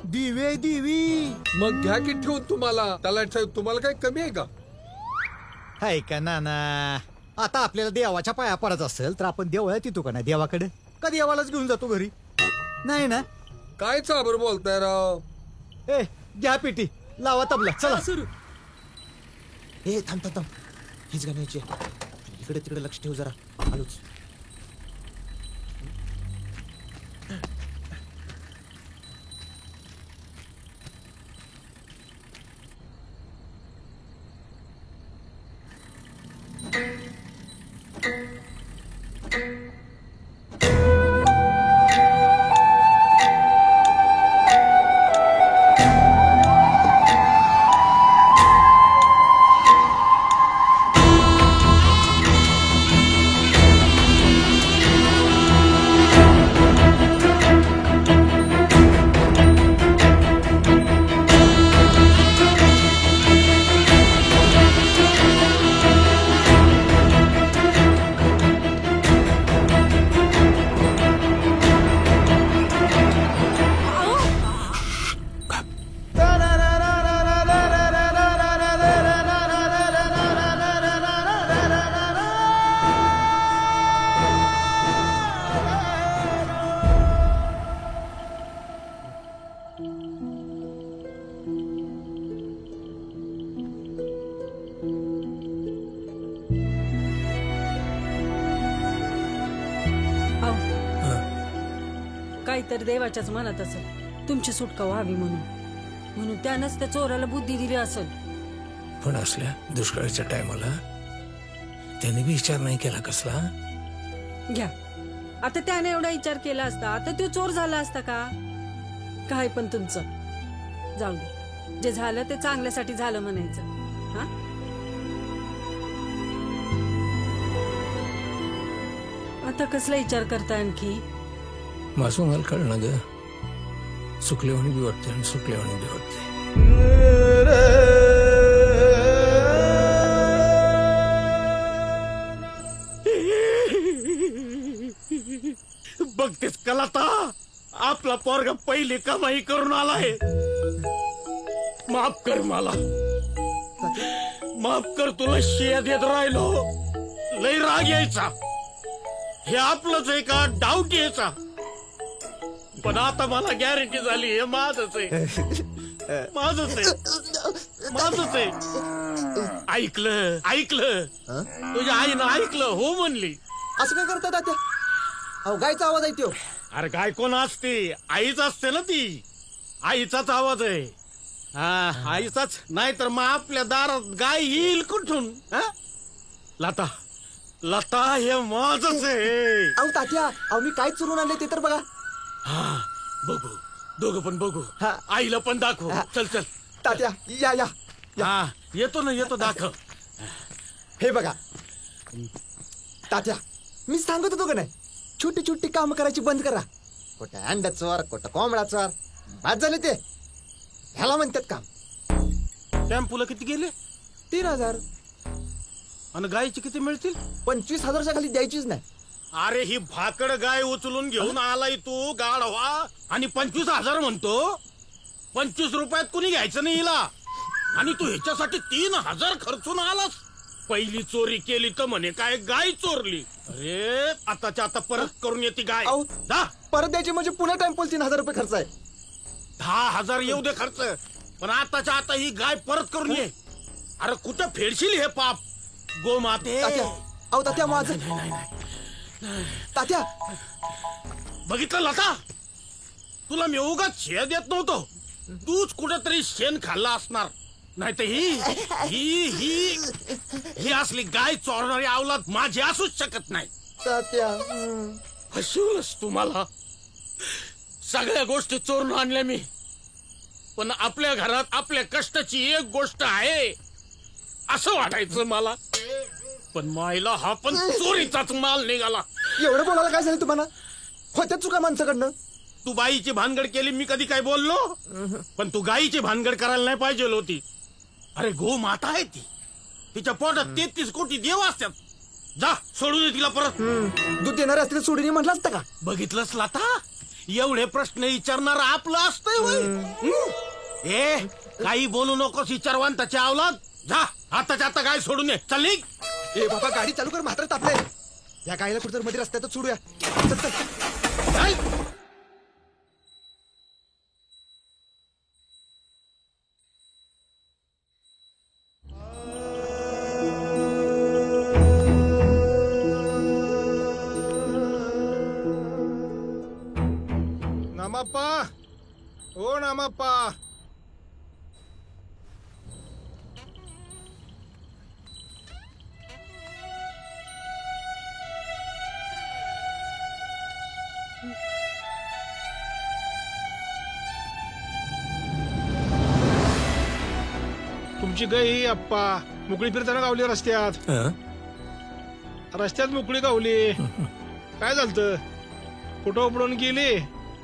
दिवे दिवी. मग घ्या की ठेवून तुम्हाला. तलाठ साहेब, तुम्हाला काय कमी आहे का? हाय का नाना? आता आपल्याला देवाच्या पाया पडत असेल तर आपण देवळात येतो का नाही देवाकडे? का देवालाच घेऊन जातो घरी? नाही ना. काय चाबर बोलताय राव. ए, घ्या पेटी, लावा तबला, चला. सुरू. हे थांब, हीच गाण्याची. इकडे तिकडे लक्ष ठेव जरा. आलोच. काहीतरी देवाच्याच मनात असेल तुमची सुटका व्हावी म्हणून त्यानंच त्या चोराला बुद्धी दिली असेल. पण असल्या दुष्काळाच्या टायमाला त्याने बी विचार नाही केला कसला. घ्या आता त्याने एवढा विचार केला असता तर तो चोर झाला असता का? काय पण तुमचं जाऊ दे, जे झालं ते चांगल्यासाठी झालं म्हणायचं. हा आता कसला विचार करता आणखी? मासूम मला कळणं ग, चुकलेवाणी बी वाटते आणि चुकलेवाणी बी वाटते. बघतेस कलाता, आपला पोरगा पहिली कमाई करून आलाय. माफ कर मला, माफ कर, तुला शिया देत राहिलो. लय राग यायचा. हे आपलंच आहे का डाऊट यायचा. पण आता मला गॅरंटी झाली हे माझच आहे, माझच आहे, माझच आहे. ऐकलं ऐकलं, तुझ्या आईनं ऐकलं, हो म्हणली. असं काय करतात तात्या? अहो गायचा आवाज ऐकतो. अरे काय कोण असते? आईच असते ना ती. आईचाच आवाज आहे. हा आईचाच, नाही तर मग आपल्या दारात गाय येईल कुठून? लता, लता हे माझच आहे. अहो तात्या, अहो मी काय चुरून आणले ते तर बघा. हा बघू, दोघं पण बघू. आईला पण दाखव. चल चल तात्या, या या. हा येतो ना, येतो, दाखव. हे बघा तात्या, मी सांगत होतो का नाही, छोटी छोटी काम करायची बंद करा. कुठं अंडा चोर, कुठं कोंबडा चोर, बाद झाले ते. ह्याला म्हणतात काम. टेम्पूला किती गेले? 3,000. आणि गायची किती मिळतील? 25,000च्या खाली द्यायचीच नाही. अरे ही भाकड गाय उचलून घेऊन आलाय तू गाढवा, आणि 25,000 म्हणतो. 25 रुपयात कुणी घ्यायचं नाही हिला. आणि तू ह्याच्यासाठी 3,000 खर्चून आलास. पहिली चोरी केली तर म्हणे काय गाय चोरली. अरे आताच्या आता परत करून येते गाय. परत द्यायची म्हणजे पुन्हा टेम्पोल 3,000 रुपये खर्च आहे. 10,000 येऊ दे खर्च, पण आताच्या आता ही गाय परत करून ये. अरे कुठं फेडशील हे पाप गोमाते. अहो तात्या माझं, तात्या बघितलं लता, तुला मी उगाच शेण देत नव्हतो. तूच कुठेतरी शेण खाल्ला असणार. नाही तर ही असली गाय चोरणारी अवलाद माझी असूच शकत नाही. तात्या फसवलंस तुम्हाला. सगळ्या गोष्टी चोरून आणल्या मी, पण आपल्या घरात आपल्या कष्टाची एक गोष्ट आहे असं वाटायचं मला. पण मायला हा पण चोरीचाच माल निघाला. एवढं बोलायला काय झालं तुम्हाला? होत्या चुका माणसाकडनं. तू बाईची भानगड केली, मी कधी काय बोललो? पण तू गाईची भानगड करायला नाही पाहिजे होती. अरे गो माता आहे ती, तिच्या पोटात 33 कोटी देव असतात. जा सोडून दे तिला परत. दूध देणारे असतील सोडून म्हटलं असतं का? बघितलंस लाता, एवढे प्रश्न विचारणार आपलं असतंय वय. ए काही बोलू नकोस विचारवंताची अवलाद. जा आताच्या आता गाय सोडून ये. चल निघ. ए बाबा गाडी चालू कर, म्हातारं तापले. या गायला कुठं मध्ये रस्त्यातच सोडूया. चल चल. नामाप्पा, ओ नामाप्पा. तुमची गाय ही आप्पा मोकळी फिरताना गावली रस्त्यात. रस्त्यात मोकळी गावली. काय झालं? कुठं उपडून गेली,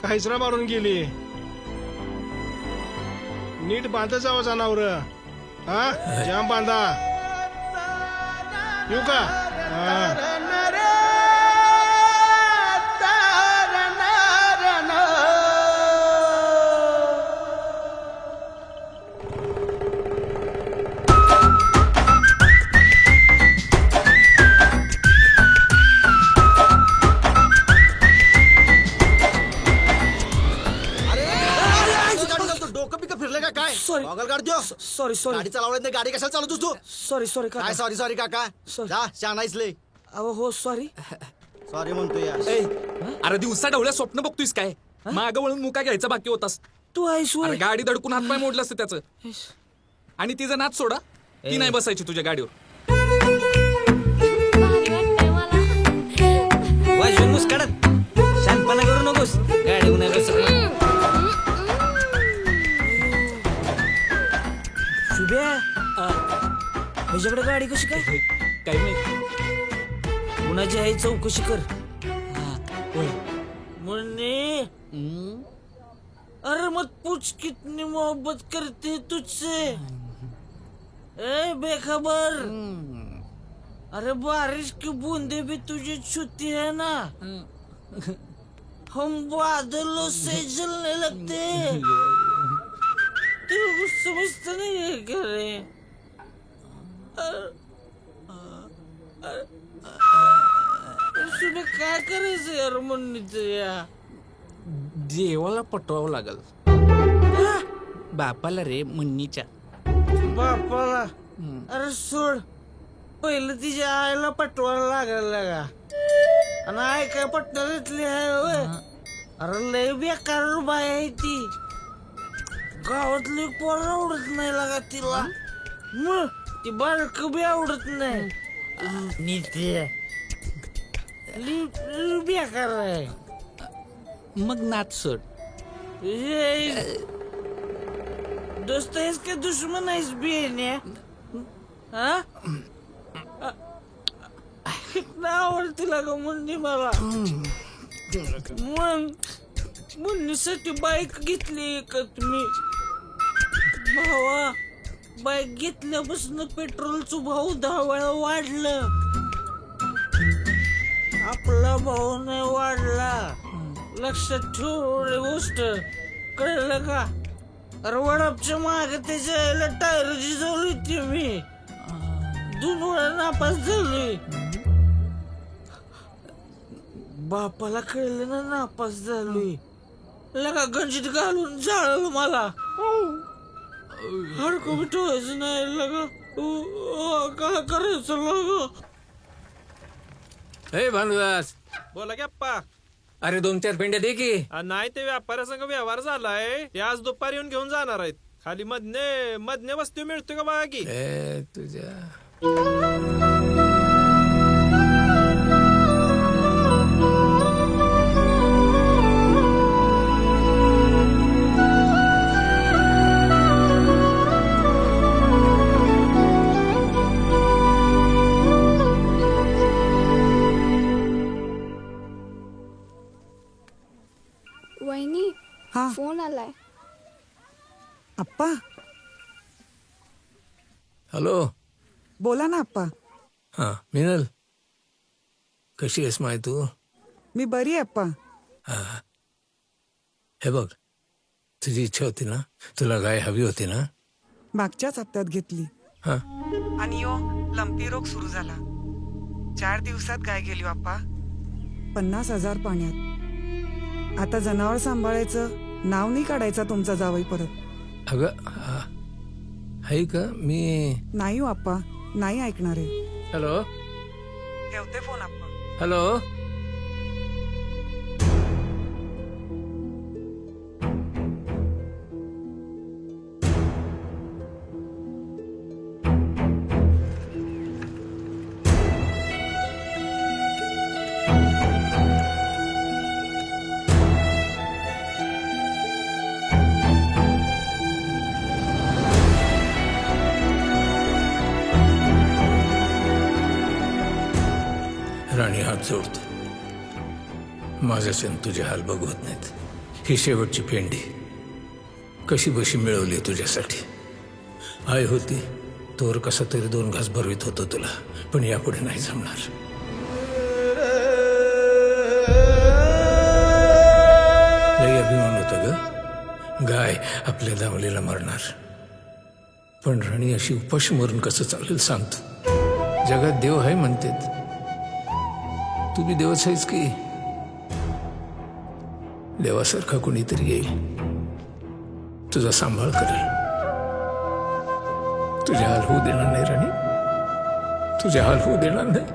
काहीचरा मारून गेली. नीट बांधा जावं जनावर. हा जाम बांधा. येऊ का? सॉरी सॉरी, गाडी चालवलं नाही. गाडी कशाला चालवतोस तू? सॉरी सॉरी काका. काय सॉरी सॉरी काका? जा शानाईस लय. अहो हो सॉरी. सॉरी म्हणतो यार. अरे दिवसा डवळ्या स्वप्न बघतोयस काय? मागं वळून मुका घ्यायचा बाकी होतास. तू आहेस अरे वय. गाडी दडकून हातपाय मोडलं असतं त्याचं. आणि तिचं नाच सोडा, ती नाही बसायची तुझ्या गाडीवर. वाजवून मुस्काडत शांतपणा करू नकोस. गाडी उन्हा शुभ्या ह्याच्याकडे गाडी कशी काय? काही नाही. कुणाची आहे चौकशी कर. मुन्नी अरे मत पूछ कितनी मोहब्बत करते तुझसे. ए बेखबर. अरे बारिश की बूंदे भी तुझे छूती है ना. हम बादलों से जलने लगते. तेरे को समझता नहीं है करे. सुने काय करायचं यार मुन्नीच या. देवाला पटवावं लागल. बापाला रे मुन्नीच्या. बापाला. अरे सोड. पहिलं तिच्या आईला पटवायला लागायला का. आणि आई काय पटणार इथली आहे होय. अरे लय बेकार बाय आहे ती. गावातली पोरं आवडत नाही लागा तिला. मग ती बारक बी आवडत नाही. नीती बेकार आहे. मग नाच सोड. दोस्त आहेस का दुश्मन आहेस बियाण्या. हा कितना आवडती लागा मुन्नी मला. मग मुन्नीसाठी बाईक घेतली का तुम्ही. भावा बाईक घेतल्यापासून पेट्रोलचं भाव 10 वेळा वाढलं. आपला भाव नाही वाढला. लक्षात ठेव गोष्ट. कळलं का. अरे वडापच्या मागे त्याच्या टायर जिजवली होती मी. 2 वेळा नापास झाली. बापाला कळलं ना नापास झालोय. लगा गंजीत घालून जाळलं मला. हडकं मिटवायचं नाही लगा. काय करायचं लगा. हे भानुदास, बोला की अप्पा. अरे 2-4 पेंड्या दे की. नाही ते व्यापाऱ्यासंग व्यवहार झालाय. ते आज दुपारी येऊन घेऊन जाणार आहेत. खाली मधने वस्तू मिळतो का बघा की. तुझ्या वहिनी फोन आलाय. आप्पा हॅलो. बोला ना आप्पा. हा मिनल, कशी आहेस माय तू. मी बरी आहे आप्पा. हे बघ, तुझी इच्छा होती ना, तुला गाय हवी होती ना. मागच्याच हप्त्यात घेतली. हा आणि लंपी रोग सुरू झाला. 4 दिवसात गाय गेली आप्पा. 50,000 पाण्यात. आता जनावर सांभाळायचं नाव नाही काढायचा तुमचा जावई परत. अगं आहे का. मी नाही हो आप्पा, नाही ऐकणार आहे. हॅलो. ठेवते फोन आप्पा. हॅलो. राणी हात जोडतो. माझ्याच्यानं तुझे हाल बघवत नाहीत. ही शेवटची पेंडी कशी बशी मिळवली तुझ्यासाठी. आई होती तोवर कसा तरी 2 घास भरवीत होतो तुला. पण यापुढे नाही जमणार. लई अभिमान होता ग. गाय आपल्या दावलीला मारणार. पण राणी अशी उपाशी मरून कसं चालेल सांगतो. जगात देव आहे म्हणतात. तू बी देवच आहेस की. देवासारखा कोणीतरी येईल, तुझा सांभाळ करेल. तुझ्या हाल होऊ देणार नाही राणी. तुझ्या हाल होऊ देणार नाही.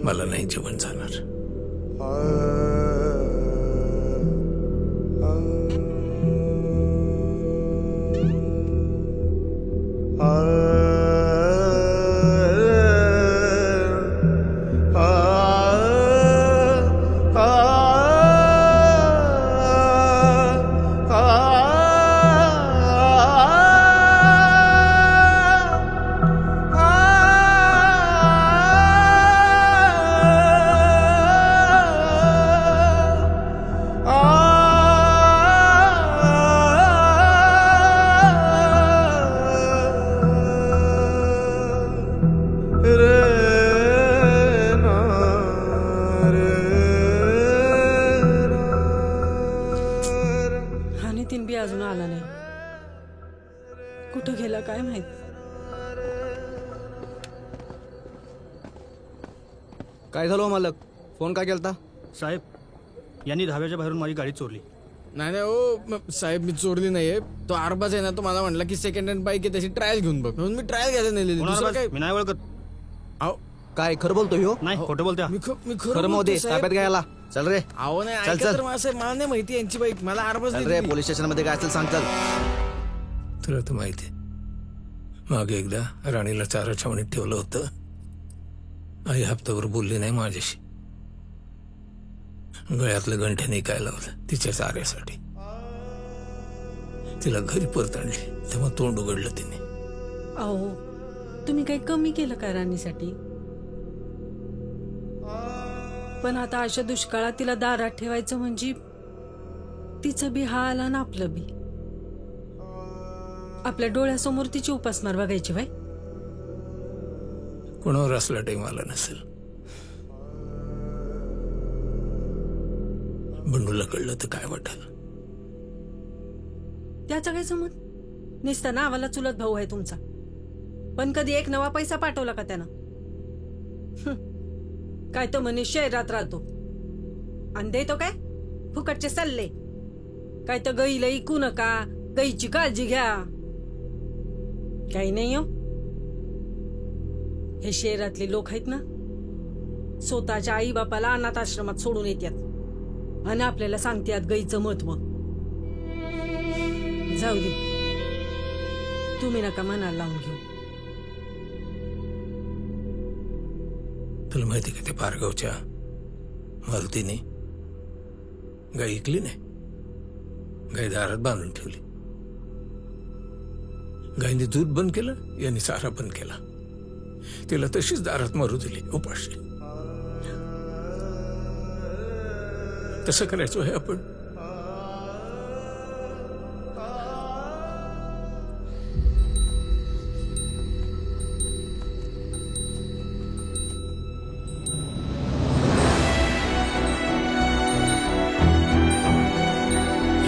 मला नाही जेवण जाणार. हा नितीन बी अजून आला नाही. कुठं गेला काय माहित. काय झालं हो मालक, फोन का केलता? साहेब, यांनी धाब्याच्या बाहेरून माझी गाडी चोरली. नाही नाही ओ साहेब, मी चोरली नाहीये. तो आरबाज आहे ना, तो मला म्हणला की सेकंड हँड बाईक आहे त्याची ट्रायल घेऊन बघ, म्हणून मी ट्रायल घ्यायला नेलेली. दुसरं काय? मी नाही ओळखत. अहो, काय खरं बोलतोय हो? नाही खोटं बोलतोय. मी खरं बोलतोय, मध्ये साहेब. ताब्यात घ्यायला चल रे. अहो नाही, चल, ऐका चल. तर मला साहेब, मला नाही माहिती यांची बाईक. मला आरबाज चल रे, दिलेली. पोलीस स्टेशन मध्ये काय असेल सांग. चल. तुला तर माहिती आहे, मागे एकदा राणीला चारा छावणीत ठेवलं होतं. आई हप्त्यावर बोलली नाही माझ्याशी. गळ्यातलं गंठ्याने काय लावलं तिच्या चाऱ्यासाठी. तिला घरी परत आणली तेव्हा तोंड उघडलं तिने. अहो, तुम्ही काही कमी केलं का राणीसाठी? पण आता अशा दुष्काळात तिला दारात ठेवायचं म्हणजे तिचं बी हाल आणि आपलं बी. आपल्या डोळ्यासमोर तिची उपासमार बघायची बाई. कोणावर असला टाईम आला नसेल. बंडूला कळलं तर काय वाटेल. त्याचा काय समज? निसता नावाला चुलत भाऊ आहे तुमचा, पण कधी एक नवा पैसा पाठवला का त्यानं? काय तो म्हणे शहरात राहतो आणि देतो काय फुकटचे सल्ले. काय तर गाईला ऐकू नका, गाईची काळजी घ्या. काही नाही हो. हे शहरातले लोक आहेत ना, स्वतःच्या आई बापाला अनाथ आश्रमात सोडून येतात आणि आपल्याला सांगतात गाईचं महत्व. जाऊ दे, तुम्ही नका मनाला लावून घेऊ. तुला माहिती का, त्या पारगावच्या मारुतीने गाय ऐकली नाही. गाय दारात बांधून ठेवली. गायने दूध बंद केलं, यांनी चारा बंद केला. तिला तशीच दारात मारू दिली उपाशी. तसं करायचो आहे आपण.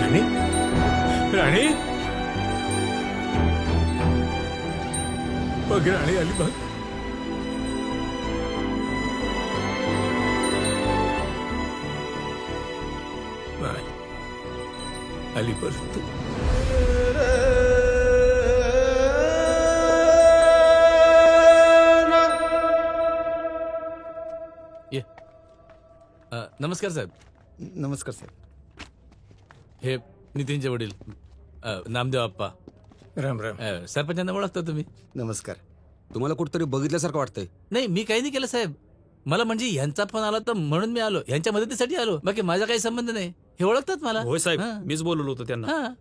राणी, राणी, बघ राणी आली बघ. नाही, आली परत तू. ये. नमस्कार साहेब. नमस्कार साहेब. हे नितीनचे वडील नामदेव आप्पा. राम राम. सरपंचांना ओळखता तुम्ही? नमस्कार. तुम्हाला कुठतरी बघितल्यासारखं वाटतंय. नाही, मी काही नाही केलं साहेब. मला म्हणजे यांचा फोन आला तर म्हणून मी आलो, यांच्या मदतीसाठी आलो. बाकी माझा काही संबंध नाही. हे ओळखतात मला. होय साहेब, हां. मीच बोलवलो होतो त्यांना. हां.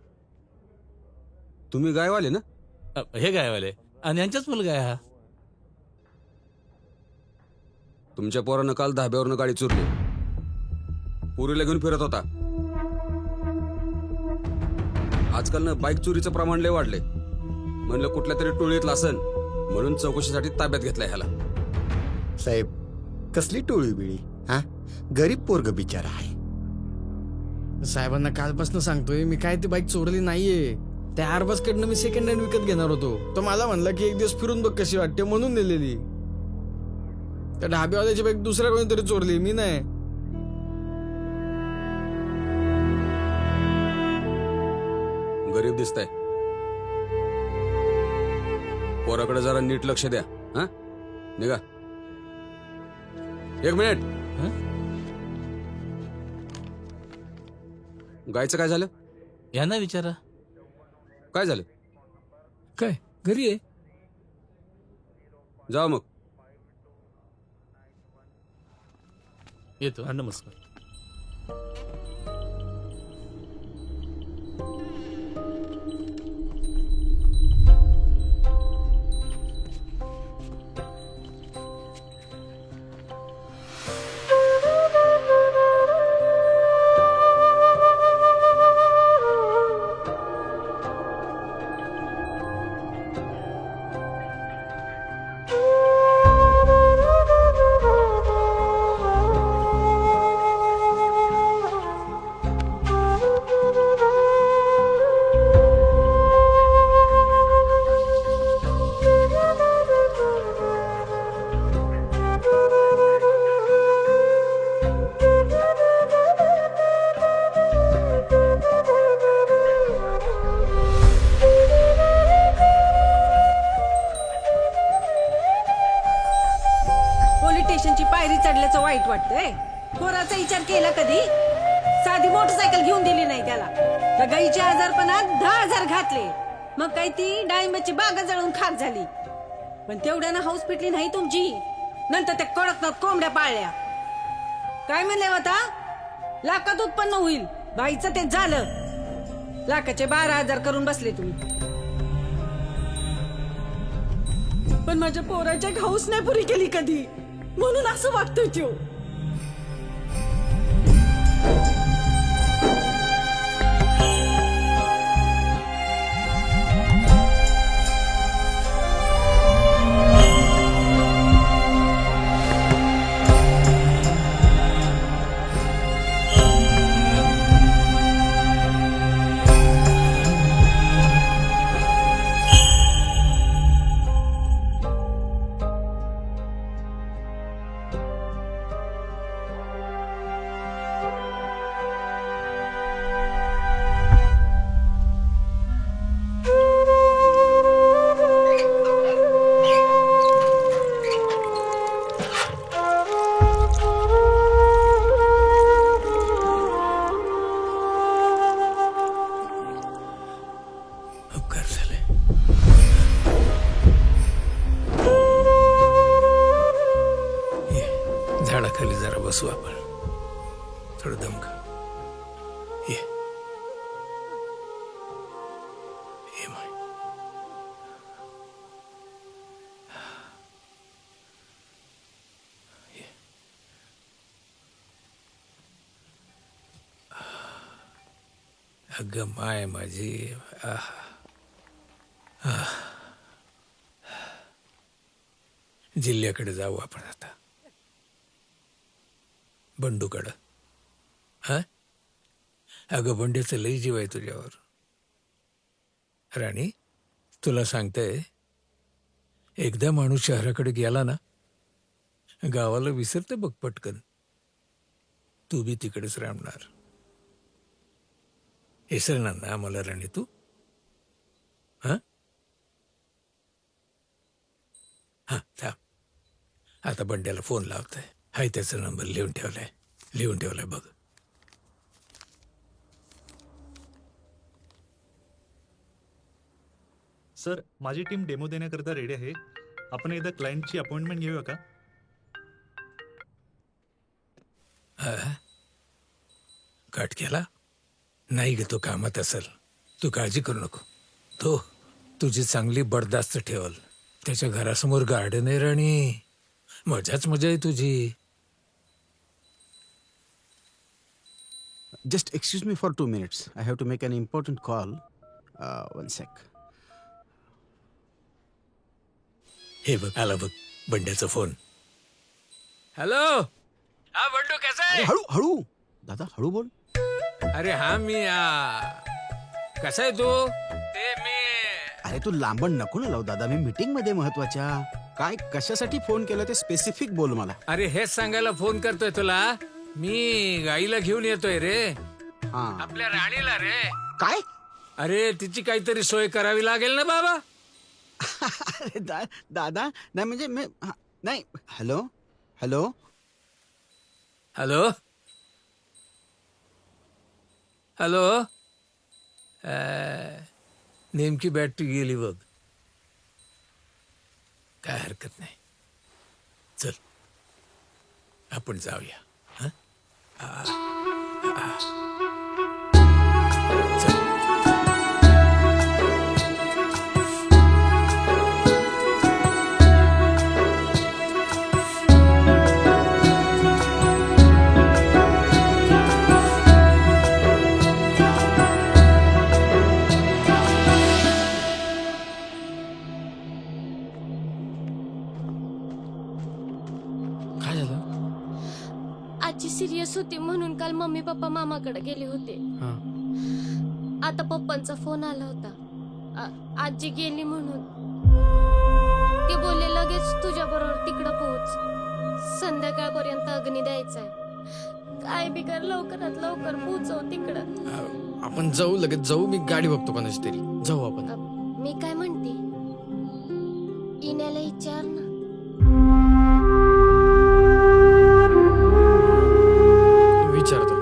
तुम्ही गायवाले ना? हे गायवाले आणि यांचाच मुलगा आहे हा. तुमच्या पोरानं काल धाब्यावरनं गाडी चोरली. पुरीला घेऊन फिरत होता. आजकाल बाईक चोरीचं प्रमाण लय वाढले. म्हणलं कुठल्या तरी टोळीतला असन म्हणून चौकशीसाठी ताब्यात घेतलाय ह्याला. साहेब, कसली टोळी बिळी? हा, गरीब पोरग बिचारा आहे. साहेबांना कालपासून सांगतोय मी, काय ती बाईक चोरली नाहीये. त्या आरबाज कडनं मी सेकंड हँड विकत घेणार होतो. तो मला म्हणला की एक दिवस फिरून बघ कशी वाटते म्हणून दिलेली. त्या ढाब्यावाल्याची बाईक दुसऱ्या कोणीतरी चोरली, मी नाही. गरीब दिसताय. पोराकडे जरा नीट लक्ष द्या. हा, निघा. एक मिनिट. गायचं काय झालं? यांना विचारा. काय झालं? काय घरी आहे? जा मग. येतो. नमस्कार. पोलीस स्टेशनची पायरी चढल्याचं वाईट वाटतंय. पोराचा विचार केला कधी? साधी मोटरसायकल घेऊन दिली नाही त्याला. त्या गाईच्या आजारपणात 10,000 घातले. मग काय ती डाळिंबाची बागा जळून खाक झाली. पण तेवढ्यानं हाऊस पिटली नाही तुमची. नंतर त्या कडकनाथ कोंबड्या पाळल्या. काय म्हणले होता? लाखात उत्पन्न होईल. बाईचं ते झालं. लाखाचे 12,000 करून बसले तुम्ही. पण माझ्या पोराच्या हाऊस नाही पुरी केली कधी, म्हणून असं वागतोय तो. उपकार झाले. ये, झाडाखाली जरा बसू आपण. थोडं दमका. ये ये माय. ये. अगं माय माझी. जिल्ह्याकडे जाऊ आपण आता. बंडूकडं. हा अगं बंड्याचं लई जीव आहे तुझ्यावर. राणी तुला सांगतंय, एकदा माणूस शहराकडे गेला ना, गावाला विसरते बघ पटकन. तू बी तिकडेच राहणार. विसरणार ना मला राणी तू? हा हा थांब. आता बंड्याला फोन लावताय. हाय त्याचा नंबर लिहून ठेवलाय बघ. सर, माझी टीम डेमो देण्याकरता रेडी आहे. आपण एकदा क्लायंटची अपॉइंटमेंट घेऊया का? कट केला नाही ग, तो कामात असेल. तू काळजी करू नको. तो तुझी चांगली बर्दास्त ठेवल. त्याच्या घरासमोर गार्डन आहे राणी. मजाच मजा आहे तुझी. Just excuse me for 2 minutes. I have to make an important call. 1 sec. हे बघ आला बघ बंड्याचा फोन. हॅलो. हा बंडू कसा आहे? हळू हळू दादा, हळू बोल. अरे हा मी कसा आहे तू? ते मी अरे तू लांबण नको ना लावू दादा. मी मीटिंग मध्ये महत्वाच्या. काय कशासाठी फोन केला ते स्पेसिफिक बोल मला. अरे हेच सांगायला फोन करतोय तुला. मी गाईला घेऊन येतोय रे. आपल्या राणीला रे. काय? अरे तिची काहीतरी सोय करावी लागेल ना बाबा. अरे दादा नाही म्हणजे नाही. हॅलो हॅलो हॅलो हॅलो नेमकी बॅटरी गेली बघ. काय हरकत नाही, चल आपण जाऊया. हं? चल. काय झालं? आजी सिरियस होती म्हणून काल मम्मी पप्पा मामाकडे गेले होते. हा. आता पप्पांचा फोन आला होता. आजी गेली म्हणून. ते बोलले लगेच तुझ्या बरोबर तिकडं पोहोच, संध्याकाळपर्यंत अग्नी द्यायचाय. काय बी कर, लवकरात लवकर पोहोचव तिकडं. आपण जाऊ, लगेच जाऊ. मी गाडी बघतो कोणाची तरी. जाऊ आपण. मी काय म्हणते, इन्याला विचार ना. विचारतो.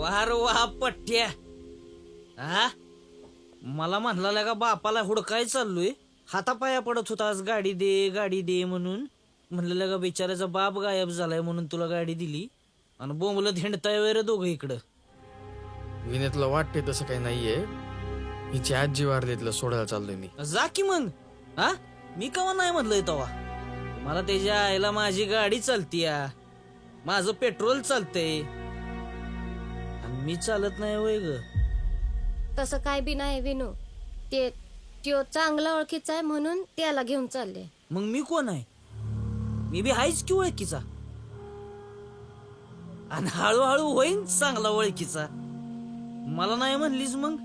वार वा पठ्या. हा, मला म्हणला का बापाला हुडकाय चाललोय. हातापाया पडत होतास गाडी दे म्हणून. म्हणलं का बिचाराचा बाप गायब झालाय म्हणून तुला गाडी दिली, आणि बोंबलं धेंडताय वगैरे दोघं इकडं. विनय, तुला वाटते तसं काही नाहीये. हिची आजी वारली, तिला सोडायला चाललोय मी. जा की मग. हा, मी कवा नाही म्हणलंय तवा. मला त्याच्या आईला माझी गाडी चालतीया, माझं पेट्रोल चालतंय, आणि मी चालत नाही वय ग. तसं काय बी नाही विनू. त्यो चांगला ओळखीचा आहे म्हणून त्याला घेऊन चालले. मग मी कोण आहे? मी बी हायच की ओळखीचा, आणि हळूहळू होईन चांगला ओळखीचा. मला नाही म्हणलीस मग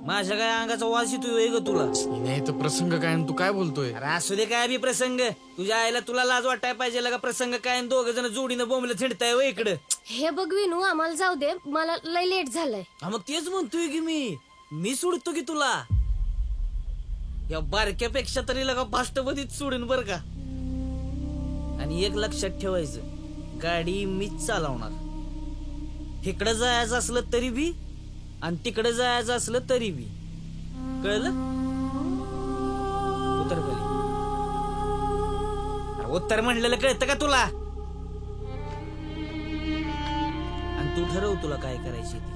माझ्या काय अंगाचा वास येतोय ग तुला? नाही तर प्रसंग काय, तू काय बोलतोय? अरे असू दे काय बी प्रसंग. तुझ्या आईला तुला लाज वाटाय पाहिजे का प्रसंग काय? दोघ जण जोडीनं बोंबलं थिंडताय वय इकडं. हे बघ विनू, आम्हाला जाऊ दे, मला लय लेट झालंय. मग तेच म्हणतोय की मी सोडतो की तुला. या बारक्यापेक्षा तरी लगा फास्टमध्येच सोडून बर का. आणि एक लक्षात ठेवायचं, गाडी मीच चालवणार. इकडं जायचं असलं तरी बी आणि तिकडे जायचं असलं तरी बी. कळलं? उत्तर खाली. उत्तर म्हणलेलं कळतं का तुला? आणि तू ठरव तुला काय करायची ती.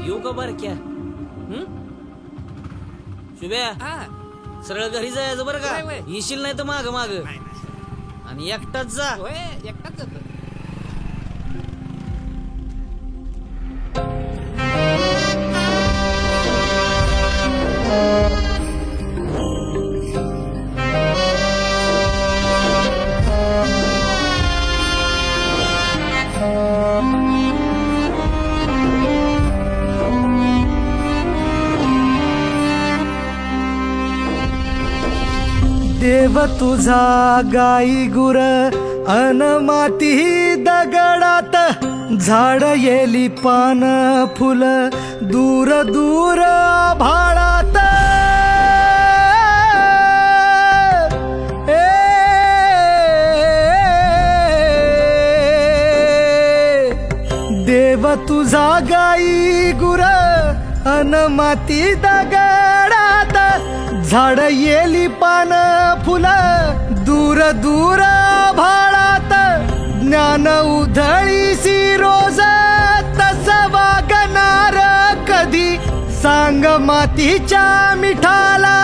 येऊ का बारक्या? शुभ्या, सरळ घरी जायचं बरं का. येशील नाही तर माग आणि एकटाच जा. एकटाच जातो. देव तुझा गाई गुर अन माती दगडात झाड येली पान फुल दूर दूर भाळात देव तुझा गाई गुर अन माती दगडात झाड येली पान फुल दूर दूर भाळात ज्ञान उधळीसी रोज तस वागणार कधी सांग मातीच्या मिठाला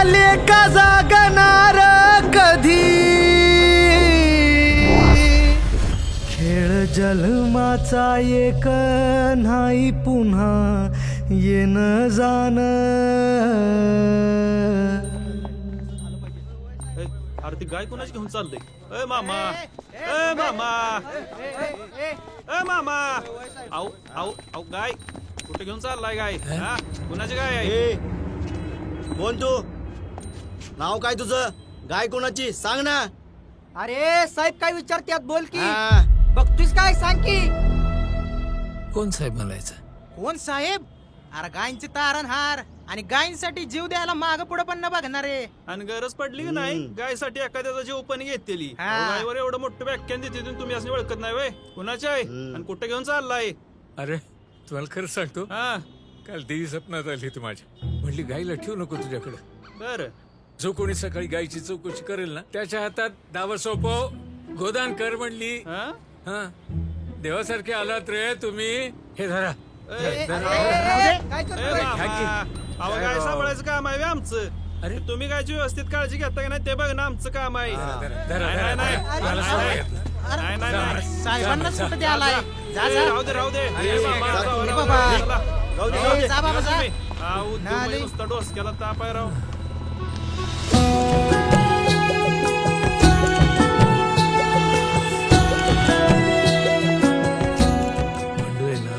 लेक जागणार कधी खेळ जन्माचा एक नाही पुन्हा येन जाण अरे ती गाय कोणाची घेऊन चाललंय? ए मामा, ए मामा, ए मामा, आऊ आऊ आऊ गाय कुठे घेऊन चाललाय गाय? हा कोणाची गाय आहे? कोण तू? नाव काय तुझं? गाय कोणाची सांग ना. अरे साहेब काय विचारत्यात बोल की हा. बघतोस काय सांग की कोण साहेब म्हणायचं? कोण साहेब? अरे गायींचे तारणहार आणि गायींसाठी जीव द्यायला माग पुढे पण न बघणारे. आणि गरज पडली की नाही गायसाठी एखाद्याचा जीव पण घेतलेली हा. गायवर एवढं मोठं व्याख्यान देते तुम्ही असं ओळखत नाही वय कुणाची आहे आणि कुठे घेऊन चाललाय? अरे तुम्हाला खरं सांगतो, हा काल देवी सपनात आली होती माझ्या. म्हणली गाईला ठेवू नको तुझ्याकडे. बर जो कोणी सकाळी गायची चौकशी करेल ना त्याच्या हातात दावा सोपव, गोदान कर म्हणली. हा देवासारखे आलात रे तुम्ही. हे धरा. गाय सांभाळायचं काम आहे आमचं. अरे तुम्ही गायची व्यवस्थित काळजी घेता का नाही ते बघ ना आमचं काम आहे. धरा, नाही, धरा. नाही, मला नाही, सांगा. नाही, नाही, नाही. साहेबांनाच कुठे द्यायलाय. राहू दे राहू दे नुसता डोसक्याला ताप आहे राव. बंडू आहे ना,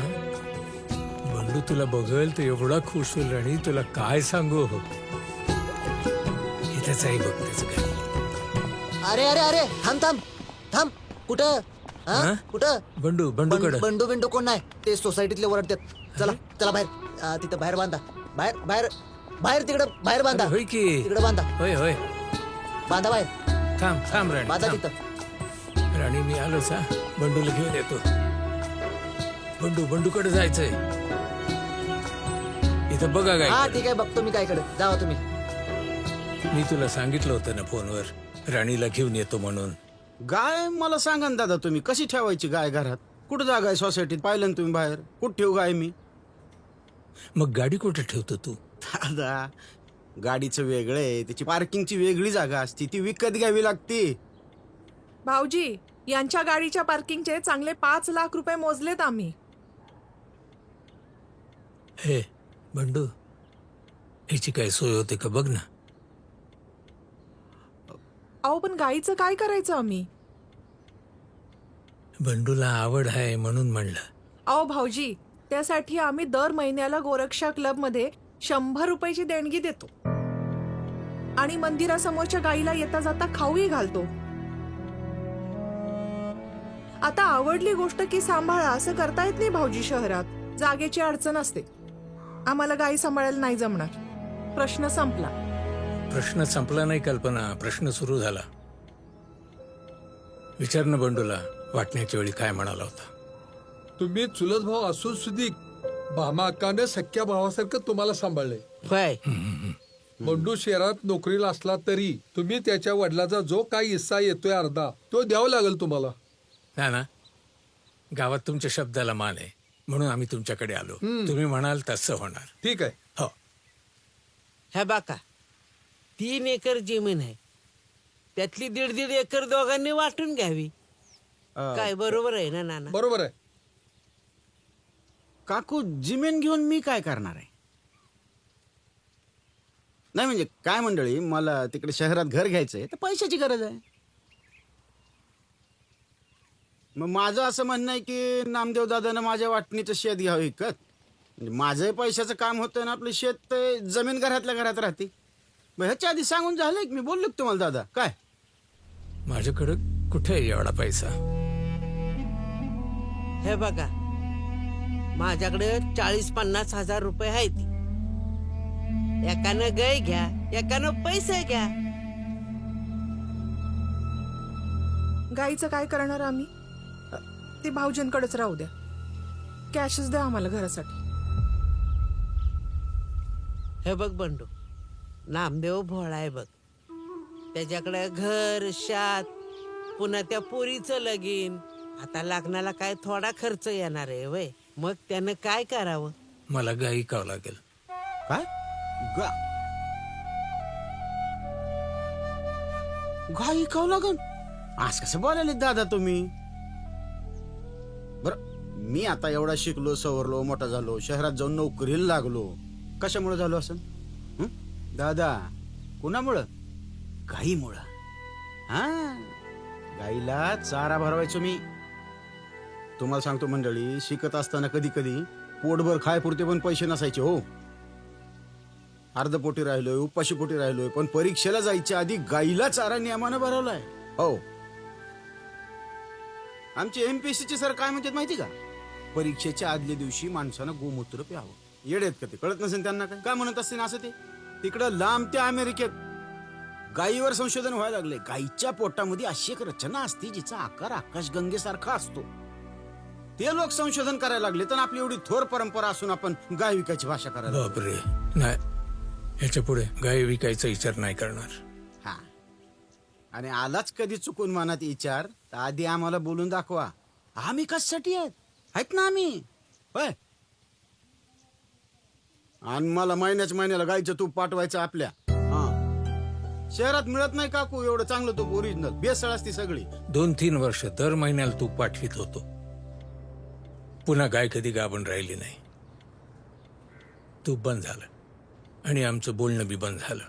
बंडू तुला बघेल तर एवढा खुश होईल आणि तुला काय सांगू. हो हे त्याचंही बघ त्याचं काय. अरे अरे अरे थांब थांब थांब. कुठं हा? कुठं? बंडू बंडूकडं. बंडू बिंडू कोण नाही ते सोसायटीतले ओरडतात. चला चला बाहेर. तिथं बाहेर बांधा. बाहेर बाहेर बाहेर तिकडं बाहेर बांधा. होय की. तिकडं बांधा. होय होय. बांधा बाहेर. थांब थांब राणी बांधा थांब. तिथं. राणी मी आलोच. हा बंडूला घेऊन येतो. बंडू बंडूकडे जायचंय. इथं बघा हा काय. ठीक आहे बघतो मी काय कडे. जावा तुम्ही. मी तुला सांगितलं होतं ना फोनवर राणीला घेऊन येतो म्हणून. गाय मला सांगा ना दादा, तुम्ही कशी ठेवायची गाय घरात? कुठं जागा आहे सोसायटीत? पाहिलं ना तुम्ही बाहेर? कुठं ठेवू गाय मी? मग गाडी कुठे ठेवतो तू? दादा गाडीचं वेगळं आहे, त्याची पार्किंगची वेगळी जागा असती, ती विकत घ्यावी लागते. भाऊजी यांच्या गाडीच्या पार्किंगचे चांगले 5 लाख रुपये मोजलेत आम्ही. हे बंडू, ह्याची काय सोय होते का बघ ना. अहो पण गाईचं काय करायचं आम्ही? बंडूला आवड आहे म्हणून म्हणलं. अहो भाऊजी त्यासाठी आम्ही दर महिन्याला गोरक्षा क्लब मध्ये 100 रुपयाची देणगी देतो आणि मंदिरासमोरच्या गाईला येता जाता खाऊही घालतो. आता आवडली गोष्ट की सांभाळा असं करता येत नाही भाऊजी. शहरात जागेची अडचण असते. आम्हाला गाई सांभाळायला नाही जमणार. प्रश्न संपला. प्रश्न संपला नाही कल्पना, प्रश्न सुरू झाला. विचार ना बंडूला वाटण्याच्या वेळी काय म्हणाला होता. तुम्ही चुलत भाऊ असून सुद्धा भामाकानं सख्या भावासारखं तुम्हाला सांभाळलंय. बंडू शहरात नोकरीला असला तरी तुम्ही त्याच्या वडिलाचा जो काही हिस्सा येतोय अर्धा, तो द्यावा लागेल तुम्हाला. ना गावात तुमच्या शब्दाला मान आहे म्हणून आम्ही तुमच्याकडे आलो. तुम्ही म्हणाल तसं होणार. ठीक आहे. हो. ह्या बाका 3 एकर जमीन आहे, त्यातली 1.5 एकर दोघांनी वाटून घ्यावी. काय बरोबर आहे ना नाना? बरोबर आहे काकू. जमीन घेऊन मी काय करणार आहे? नाही म्हणजे काय मंडळी, मला तिकडे शहरात घर घ्यायचंय तर पैशाची गरज आहे. मग माझं असं म्हणणं आहे की नामदेव दादानं माझ्या वाटणीचं शेत घ्यावं विकत. म्हणजे माझंही पैशाचं काम होतं ना, आपलं शेत जमीन घरातल्या घरात राहते. मग ह्याच्या आधी सांगून झालंय की मी बोललो की तुम्हाला दादा काय माझ्याकडं कुठे आहे एवढा पैसा? हे बघा, माझ्याकडे 40-50 हजार रुपये आहेत. एकानं गाय घ्या, एकानं पैसे घ्या. गाईचं काय करणार आम्ही? ते भाऊजींकडेच राहू द्या. कॅशच द्या आम्हाला घरासाठी. हे बघ बंडू, नामदेव भोळा आहे बघ. त्याच्याकडे घर, शात, पुन्हा त्या पोरीचं लगीन. आता लग्नाला काय थोडा खर्च येणार आहे वय. मग त्यानं काय करावं? मला गाय विकावं लागेल. काय गाय विकावं लागन? आज कसं बोलायले दादा तुम्ही? बर, मी आता एवढा शिकलो, सवरलो, मोठा झालो, शहरात जाऊन नोकरीला लागलो. कशामुळे झालो असं दादा? कुणामुळं? गाईमुळं. हा, गाईला चारा भरवायचो मी. तुम्हाला सांगतो मंडळी, शिकत असताना कधी कधी पोटभर खायपुरते पण पैसे नसायचे हो. अर्धपोटी राहिलोय, उपाशी पोटी राहिलोय, पण परीक्षेला जायच्या आधी गाईला चारा नियमानं भरवलाय हो. आमचे एमपीएससीचे सर काय म्हणतात माहिती का? परीक्षेच्या आदल्या दिवशी माणसानं गोमूत्र प्यावं. येडेत का ते? कळत नसेल त्यांना काय म्हणत असते ना असं. ते तिकडं लांब त्या अमेरिकेत गायीवर संशोधन व्हायला लागले. गायीच्या पोटामध्ये अशी एक रचना असते जिचा आकार आकाशगंगेसारखा असतो. ते लोक संशोधन करायला लागले. तर आपली एवढी थोर परंपरा असून आपण गाय विकायची भाषा करायला. बापरे, नाही, ह्याच्या पुढे गाय विकायचा विचार नाही करणार. हा, आणि आलाच कधी चुकून मनात विचार तर आधी आम्हाला बोलून दाखवा. आम्ही कशासाठी आहेत ना आम्ही होय. आणि मला महिन्याला गायचं तूप पाठवायचं आपल्या. हा, शहरात मिळत नाही काकू एवढं चांगलं तूप. ओरिजिनल बेसळ असती सगळी. 2-3 वर्ष दर महिन्याला तूप पाठवित होतो. पुन्हा गाय कधी गाभण राहिली नाही. तूप बंद झालं आणि आमचं बोलणं बी बंद झालं.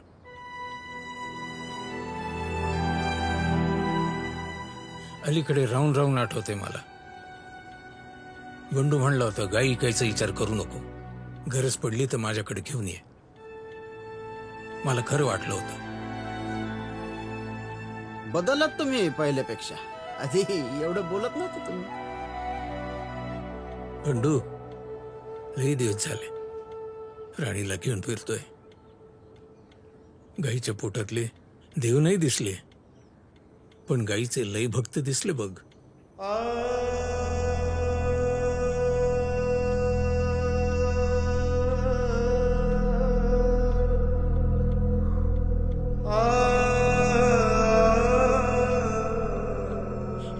अलीकडे राहून राहून आठवते मला, बंडू म्हणलं होतं गाय इकायचा विचार करू नको, गरज पडली तर माझ्याकडे घेऊन ये. मला खरं वाटलं होतं. बदलत तुम्ही पहिल्यापेक्षा. आधी एवढं बोलत नव्हतं तुम्ही. बंडू, लई दिवस झाले राणीला घेऊन फिरतोय. गाईच्या पोटातले देव नाही दिसले, पण गाईचे लई भक्त दिसले बघ.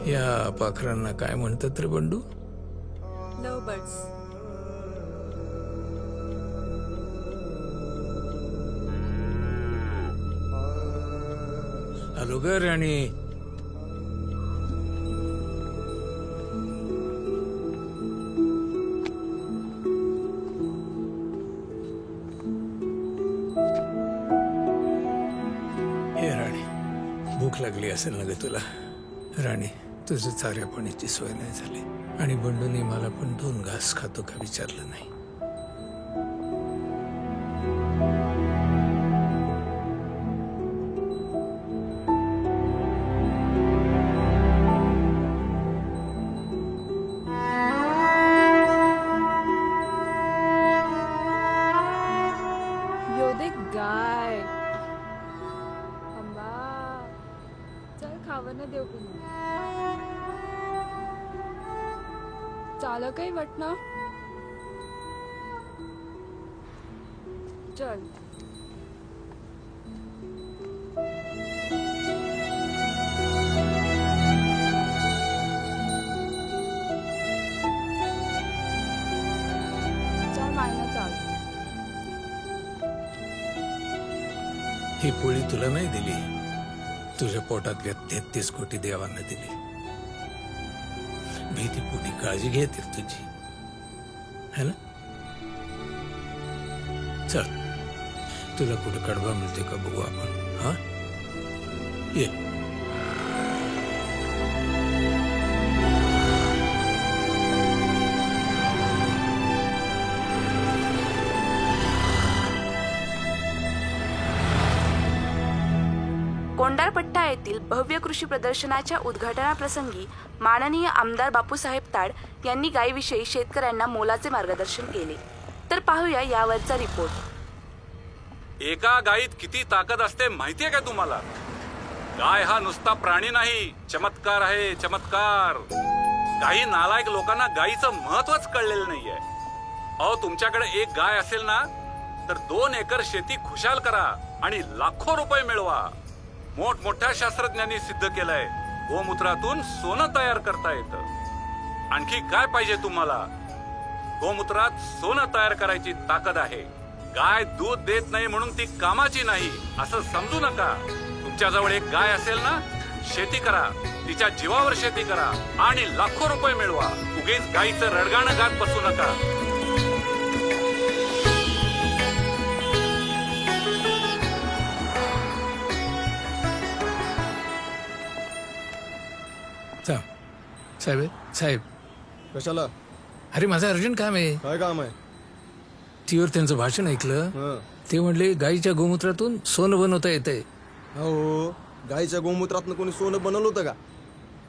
या पाखरांना काय म्हणतात रे बंडू? लव बर्ड्स. आलो ग राणी. हे राणी, भूक लागली असेल ना ग तुला? राणी, तुझं चाऱ्या पाण्याची सोय नाही झाली आणि बंडूने मला पण 2 घास खातो का विचारलं नाही. योदे गाय अंबा, चल खावं ना देव पुन्हा. चाल काही वाटणं. चल. चल मायना चाल. ही पोळी तुला नाही दिली, तुझ्या पोटातल्या 33 कोटी देवांना दिली. भीतीपोटी काळजी घेते तुझी, है ना? चल, तुला कुठं कडबा मिळते का बघू आपण. हा, ये. उमरपट्टा येथील भव्य कृषी प्रदर्शनाच्या उद्घाटनाप्रसंगी माननीय आमदार बापूसाहेब ताड यांनी गायीविषयी शेतकऱ्यांना मोलाचे मार्गदर्शन केले. तर पाहूया यावरचा रिपोर्ट. एका गायीत किती ताकद असते माहितीये का तुम्हाला? गाय हा नुसता प्राणी नाही, चमत्कार आहे, चमत्कार. काही नालायक लोकांना गायीचं महत्वच कळलेलं नाहीये. अहो, तुमच्याकडे एक गाय असेल ना तर 2 एकर शेती खुशाल करा आणि लाखो रुपये मिळवा. मोठमोठ्या शास्त्रज्ञांनी सिद्ध केलंय गोमूत्रातून सोनं तयार करता येतं. आणखी काय पाहिजे तुम्हाला? गोमूत्रात सोनं तयार करायची ताकद आहे. गाय दूध देत नाही म्हणून ती कामाची नाही असं समजू नका. तुमच्याजवळ एक गाय असेल ना, शेती करा, तिच्या जीवावर शेती करा आणि लाखो रुपये मिळवा. उगीच गायीचं रडगाणं गात बसू नका. साहेब साहेब कशाला? अरे माझं अर्जंट काम आहे. काय काम आहे? टीव्हीवर त्यांचं भाषण ऐकलं. ते म्हणले गाईच्या गोमूत्रातून सोनं बनवता येतंय. हो, गाईच्या गोमूत्रातनं कोणी सोनं बनवलं होतं का?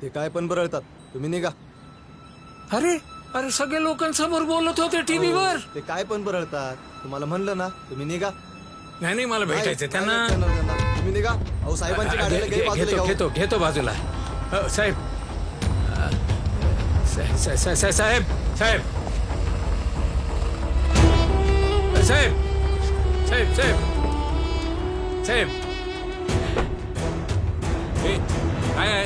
ते काय पण बरळतात. तुम्ही निघा. अरे अरे सगळे लोकांसमोर बोलत होते टीव्हीवर. ते काय पण बरळतात. तुम्हाला म्हणलं ना, तुम्ही निघा. नाही नाही, मला भेटायचं त्यांना. तुम्ही निघा. अहो, साहेबांची गाडीला गाई बाजूला घेतो घ्या. घेतो घेतो बाजूला. साहेब साहेब साहेब साहेब साहेब साहेब साहेब साहेब काय आहे?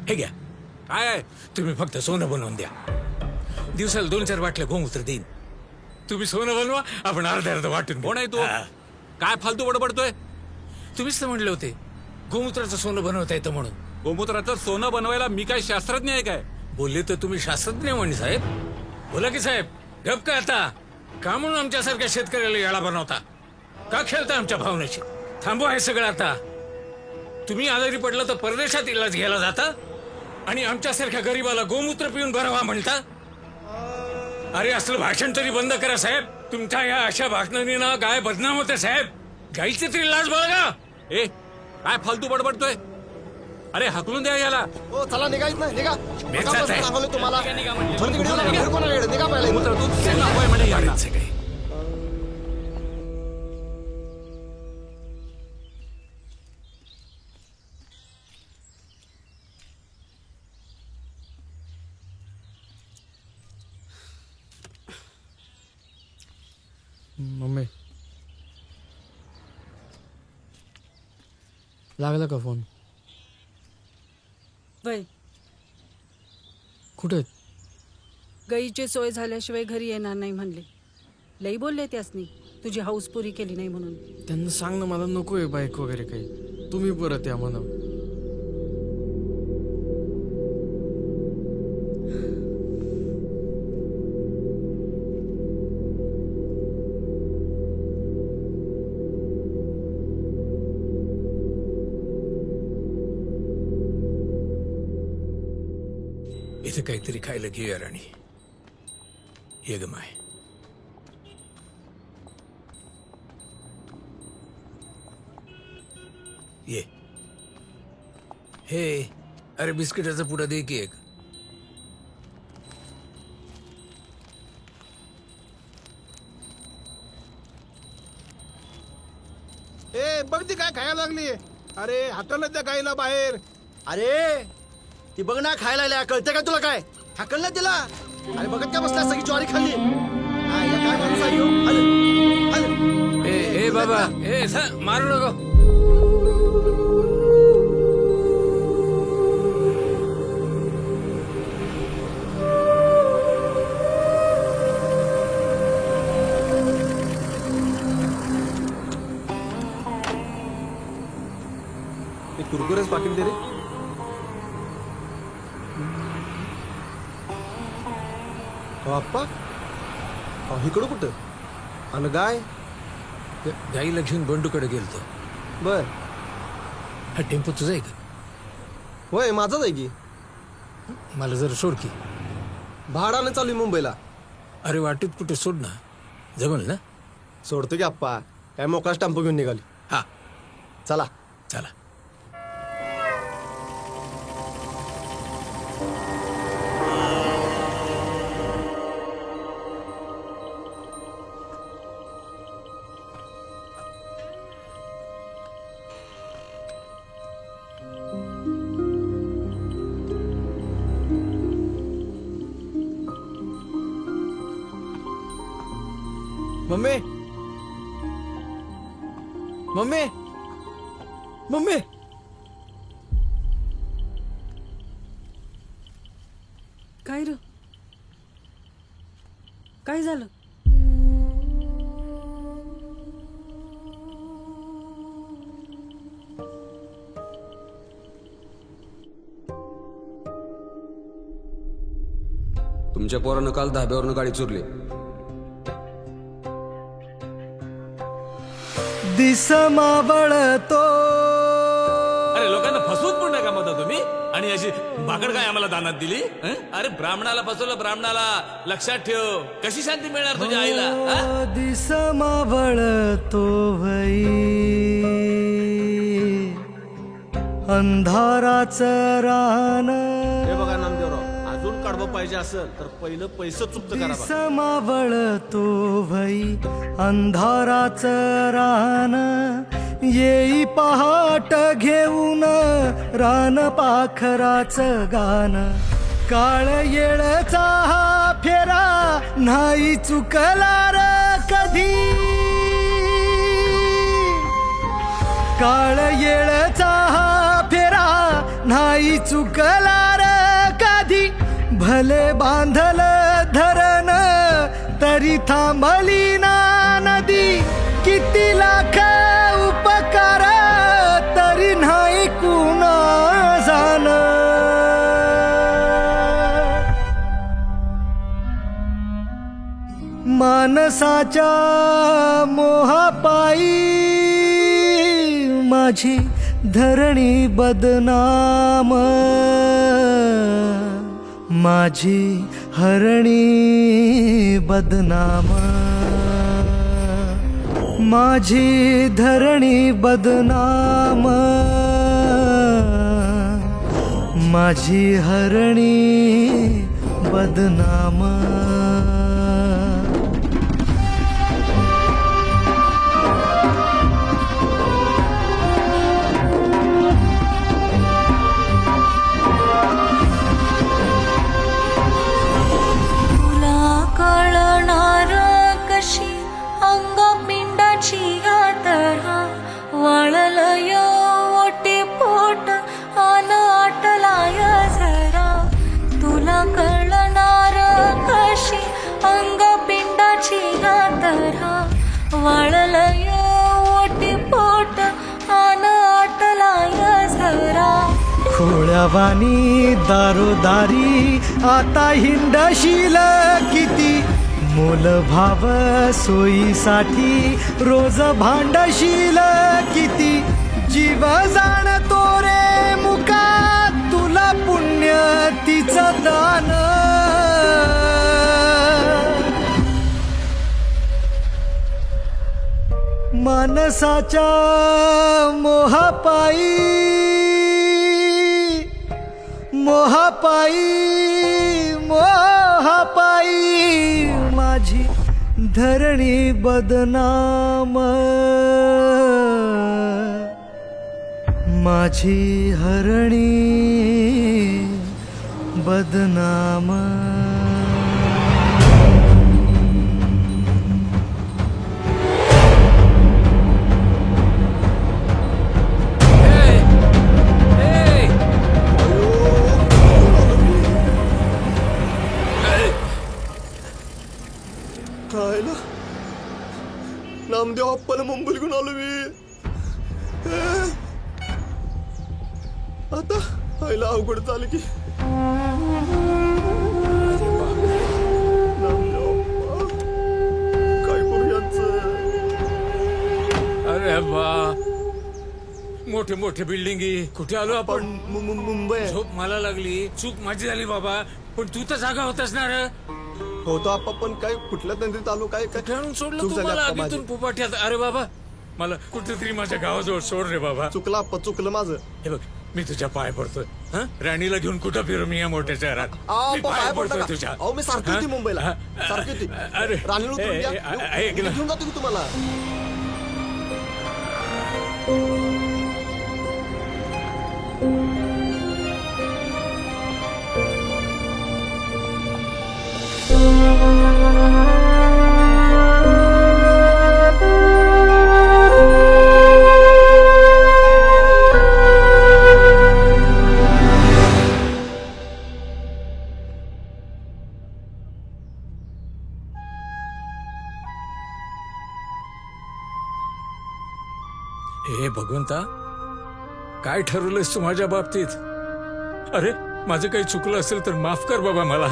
हे घ्या. काय आहे? तुम्ही फक्त सोनं बनवून द्या. दिवसाला 2-4 बाटल्या गोमूत्र देईन. तुम्ही सोनं बनवा, आपण अर्धा वाटून. कोण आहे तू? काय फालतू बडबडतोय? तुम्हीच तर म्हणले होते गोमूत्राचं सोनं बनवता येतं म्हणून. गोमूत्राचं सोनं बनवायला मी काय शास्त्रज्ञ आहे काय? बोलले तर तुम्ही शास्त्रज्ञ म्हणे साहेब. बोला की साहेब. गप का आता? का म्हणून आमच्यासारख्या शेतकऱ्याला याला बनवता? का खेळता आमच्या भावनेशी? थांबवा हे सगळं आता. तुम्ही आजारी पडलं तर परदेशात इलाज घ्यायला जाता आणि आमच्यासारख्या गरीबाला गोमूत्र पिऊन बरं व्हा म्हणता. अरे असलं भाषण तरी बंद करा साहेब. तुमच्या या अशा भाषणांनी ना गाय बदनाम होते साहेब. गाईचे तरी लाज बघा. ए, काय फालतू बडबडतोय? अरे हकलून द्या याला. हो, चला निघायच नाही. निघा. मी जात आहे. सांगले तुम्हाला. निघा पहिला. गोमूत्रातून सोनं हवंय म्हणे यांना. मम्मी, लागला का फोन? वय कुठे? गाईची सोय झाल्याशिवाय घरी येणार नाही म्हणले. लई बोलले त्यासनी तुझी हाऊस पुरी केली नाही म्हणून. त्यांना सांग ना, मला नकोय बाईक वगैरे काही. तुम्ही परत या म्हणा. इथे काहीतरी खायला घेऊया राणी. ये ग माय. ये. हे अरे बिस्किटाचा पुडा दे की एक. ए, बघ ती काय खायला लागली. अरे हाकललं त्या गाईला बाहेर. अरे ती बघ ना खायला लागल्या. कळतं काय तुला? काय हाकललं तिला? अरे बघत काय बसला, सगळी ज्वारी खाल्ली. काय माणूस आहे ह्यो? ए बाबा, ए मारू नको. कुरकुरेच पाकिट दे रे. अप्पा, इकडं कुठं? आणि गाय? गाईला घेऊन बंडूकडे गेलतो. बर. हा टेम्पो तुझा आहे का? होय, माझाच आहे की. मला जरा सोड की. भाडाने चालू आहे मुंबईला. अरे वाटेत कुठे सोड ना, जमल ना? सोडतो की अप्पा. काय मोकळा टेम्पो घेऊन निघाली. हा चला चला. मम्मी मम्मी मम्मी काय र काय झालं? तुमच्या पोरानं काल धाब्यावरनं गाडी चोरली. दिस मावळतो. अरे लोकांना फसवून पण नका म्हणता तुम्ही आणि अशी भाकड काय आम्हाला दानात दिली हं? अरे ब्राह्मणाला फसवलं ब्राह्मणाला. लक्षात ठेव कशी शांती मिळणार तुझ्या आईला हं? दिस मावळतो भई अंधाराचं रान. हे बघा नामदेवराव, अजून काढबं पाहिजे असेल तर पहिलं पैसे चुकतं करा दिस बघा. मावळतो भई अंधाराचं रान. येई पहाट घेऊन रान पाखराचं गान. काळ येळचा हा फेरा नाही चुकला र कधी. काळ येळचा हा फेरा नाही चुकला र कधी. भले बांधल धरण तरी थांबली ना नदी. किती लाख उपकार तरी नाही कुणा जाण. मानसाच्या मोहापायी माझी धरणी बदनाम. माझी हरणी बदनाम. माझी धरणी बदनाम. माझी हरणी बदनाम. कळणार कशी अंगपिंडाची यात्रा. वळलय ओटी पोट आन आटलाय जरा. तुला कळणार कशी अंगपिंडाची यात्रा. वळलय ओटी पोट आन आटलाय जरा. खोळ्यावानी दारोदारी आता हिंडशील किती. मोलभाव सोयीसाठी रोज भांडशील किती. जीव जाणतो रे मुका तुला पुण्य तिचं दान. मानसाच्या मोहापायी मोहापायी मोहापायी माझी धरणी बदनाम. माझी हरणी बदनाम. खायला नामदेव आप्पाला मुंबईला घेऊन आलो मी. आता आईला अवघड झालं की. नामदेव आप्पा काय करू यांचं. अरे बा मोठे मोठे बिल्डिंगी कुठे आलो आपण. मुंबई झोप मला लागली. चूक माझी झाली बाबा. पण तू तर जागा होतास ना रे. होतो आप्पा पण काय कुठल्या तंत्रीत आलो काय काय ठेवून सोडलं चूक झाली तुम्हाला आप्पा माझी. आधीतून पुपाट्यात. अरे बाबा मला कुठेतरी माझ्या गावाजवळ सोड रे बाबा. चुकलं आप्पा, चुकलं माझं. हे बघ, मी तुझ्या पाय पडतोय. हं? राणीला घेऊन कुठं फिरू मी या मोठ्या शहरात? अहो, मी पाय पाय पडता पडतोय का? तुझ्या. अहो, मी सारखी होती हं? मुंबईला. हं? सारखी होती. अरे राणीला उतरून द्या. ऐक ना. घेऊन जातो की तुम्हाला. हे भगवंता, काय ठरवलंयस तू माझ्या बाबतीत? अरे माझं काही चुकलं असेल तर माफ कर बाबा मला.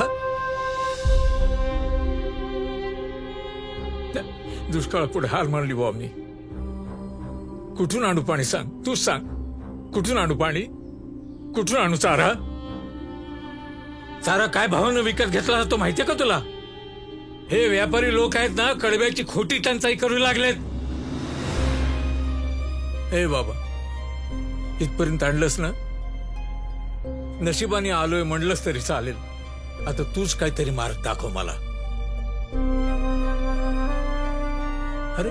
दुष्काळ पुढे हाल मानली बुवा मी. कुठून आणू पाणी सांग, तूच सांग. कुठून आणू पाणी, कुठून आणू चारा? चारा काय भावानं विकत घेतला जातो माहितीये का तुला? हे व्यापारी लोक आहेत ना, कडब्याची खोटी टंचाई करू लागलेत. हे बाबा, इथपर्यंत आणलंस ना, नशिबाने आलोय म्हणलंस तरी चालेल. आता तूच काहीतरी मार्ग दाखव मला. अरे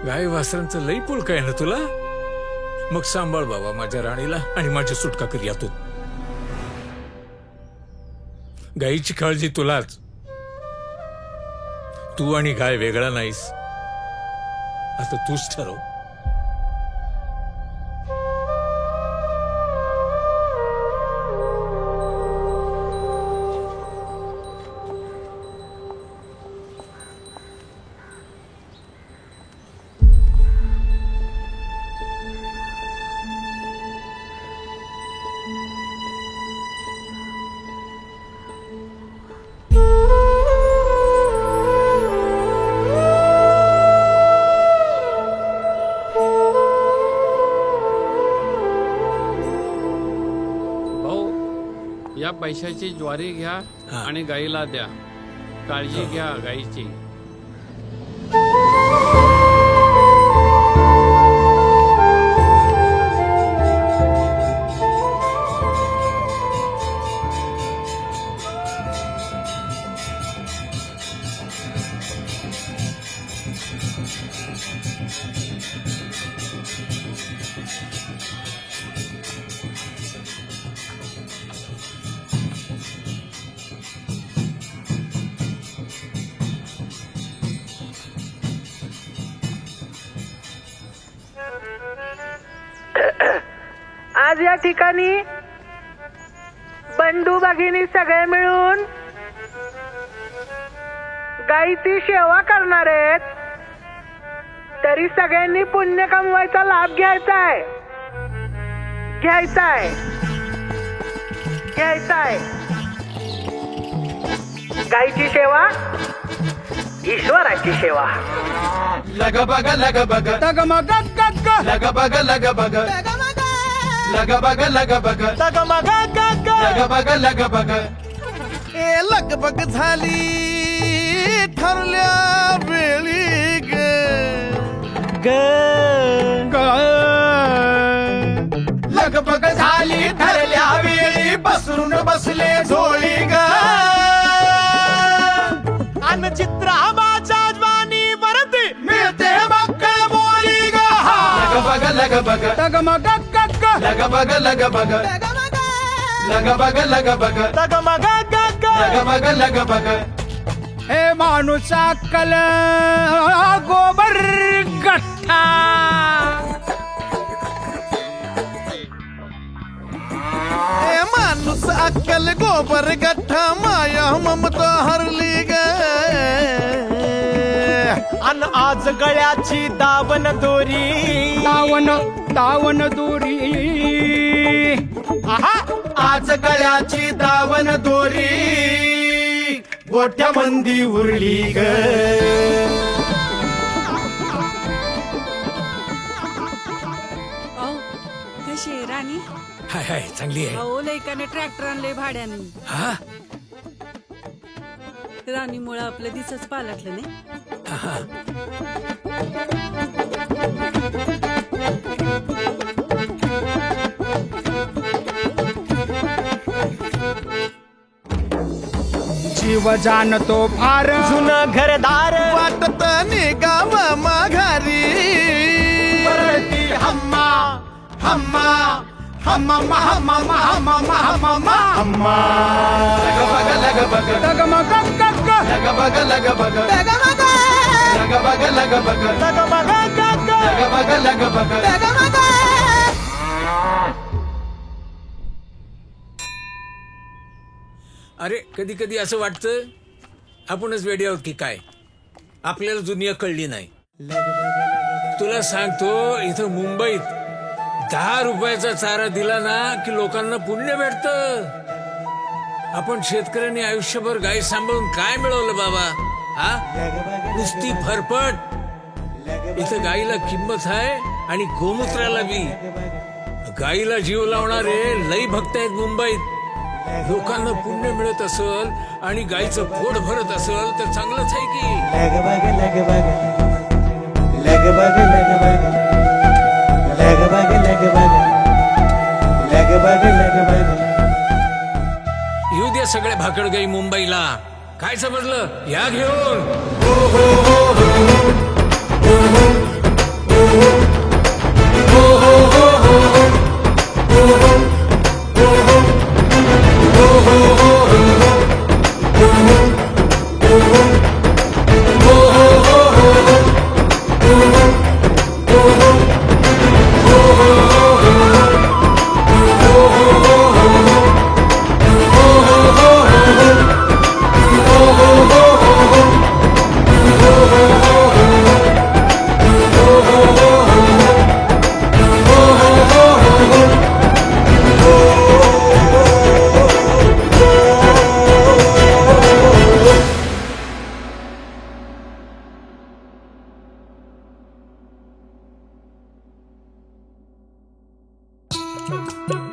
गाय वासरांचं लई पुलक आहे ना तुला. मग सांभाळ बाबा माझ्या राणीला आणि माझी सुटका कर यातून. गायीची काळजी तुलाच. तू आणि गाय वेगळा नाहीस. आता तूच ठरव. या पैशाची ज्वारी घ्या आणि गाईला द्या. काळजी घ्या गाईची. आज या ठिकाणी बंडू भगिनी सगळे मिळून गाईची सेवा करणार आहेत. तरी सगळ्यांनी पुण्य कमवायचा लाभ घ्यायचा आहे. गाईची सेवा ईश्वराची सेवा. लग बग लग बग तग मग गग लग बग लग बग लग बग लग बग तग मग गग लग बग लग बग. ए लग बग झाली ठरल्या वेळी ग लग बग झाली ठरल्या वेळी बसून बसले झोळी ग. अन चित्रा माझ्या ज्वानी वरती मिळते मक्कळ बोली ग. लग बग लग बग तग मग गग लग बग लग बग लग बग लग बग तग मग गग लग बग लग बग. हे माणूसा कल गोबर गठ्ठा हे माणूस अक्कल गोबर गठ्ठा माया ममता हरली ग. अन आज गळ्याची दावण दोरी दावण दोरी आज गळ्याची दावण दोरी गोठ्या मंदी उरली ग. कशी आहे राणी? हाय हाय, चांगली आहे. अहो लेकाने ट्रॅक्टर आणले भाड्याने. हा राणीमुळे आपलं दिसच पालटलं नाही. जीव जाणतो फार जुनं घरदार वाटत निगाव माघारी परती हम्मा हम्मा हम्मा हम्मा हम्मा हम्मा हम्मा लग बग लग बग लग मग लग बग लग बग लग मग लग बग लग बग लग मग लग बग लग बग लग मग. अरे कधी कधी असं वाटतं आपणच वेडी आहोत की काय, आपल्याला दुनिया कळली नाही. तुला सांगतो, इथं मुंबईत 10 रुपयाचा चारा दिला ना की लोकांना पुण्य भेटतं. आपण शेतकऱ्यांनी आयुष्यभर गाई सांभाळून काय मिळवलं बाबा? हा, नुसती फरफट. इथं गाईला किंमत आहे आणि गोमूत्राला बी. गाईला जीव लावणारे लई भक्त आहेत मुंबईत. लोकांना पुण्य मिळत असेल आणि गाईचं पोट भरत असेल तर चांगलंच आहे की. येऊ द्या सगळे भाकड गाई मुंबईला. काय समजलं? या घेऊन. Thank you.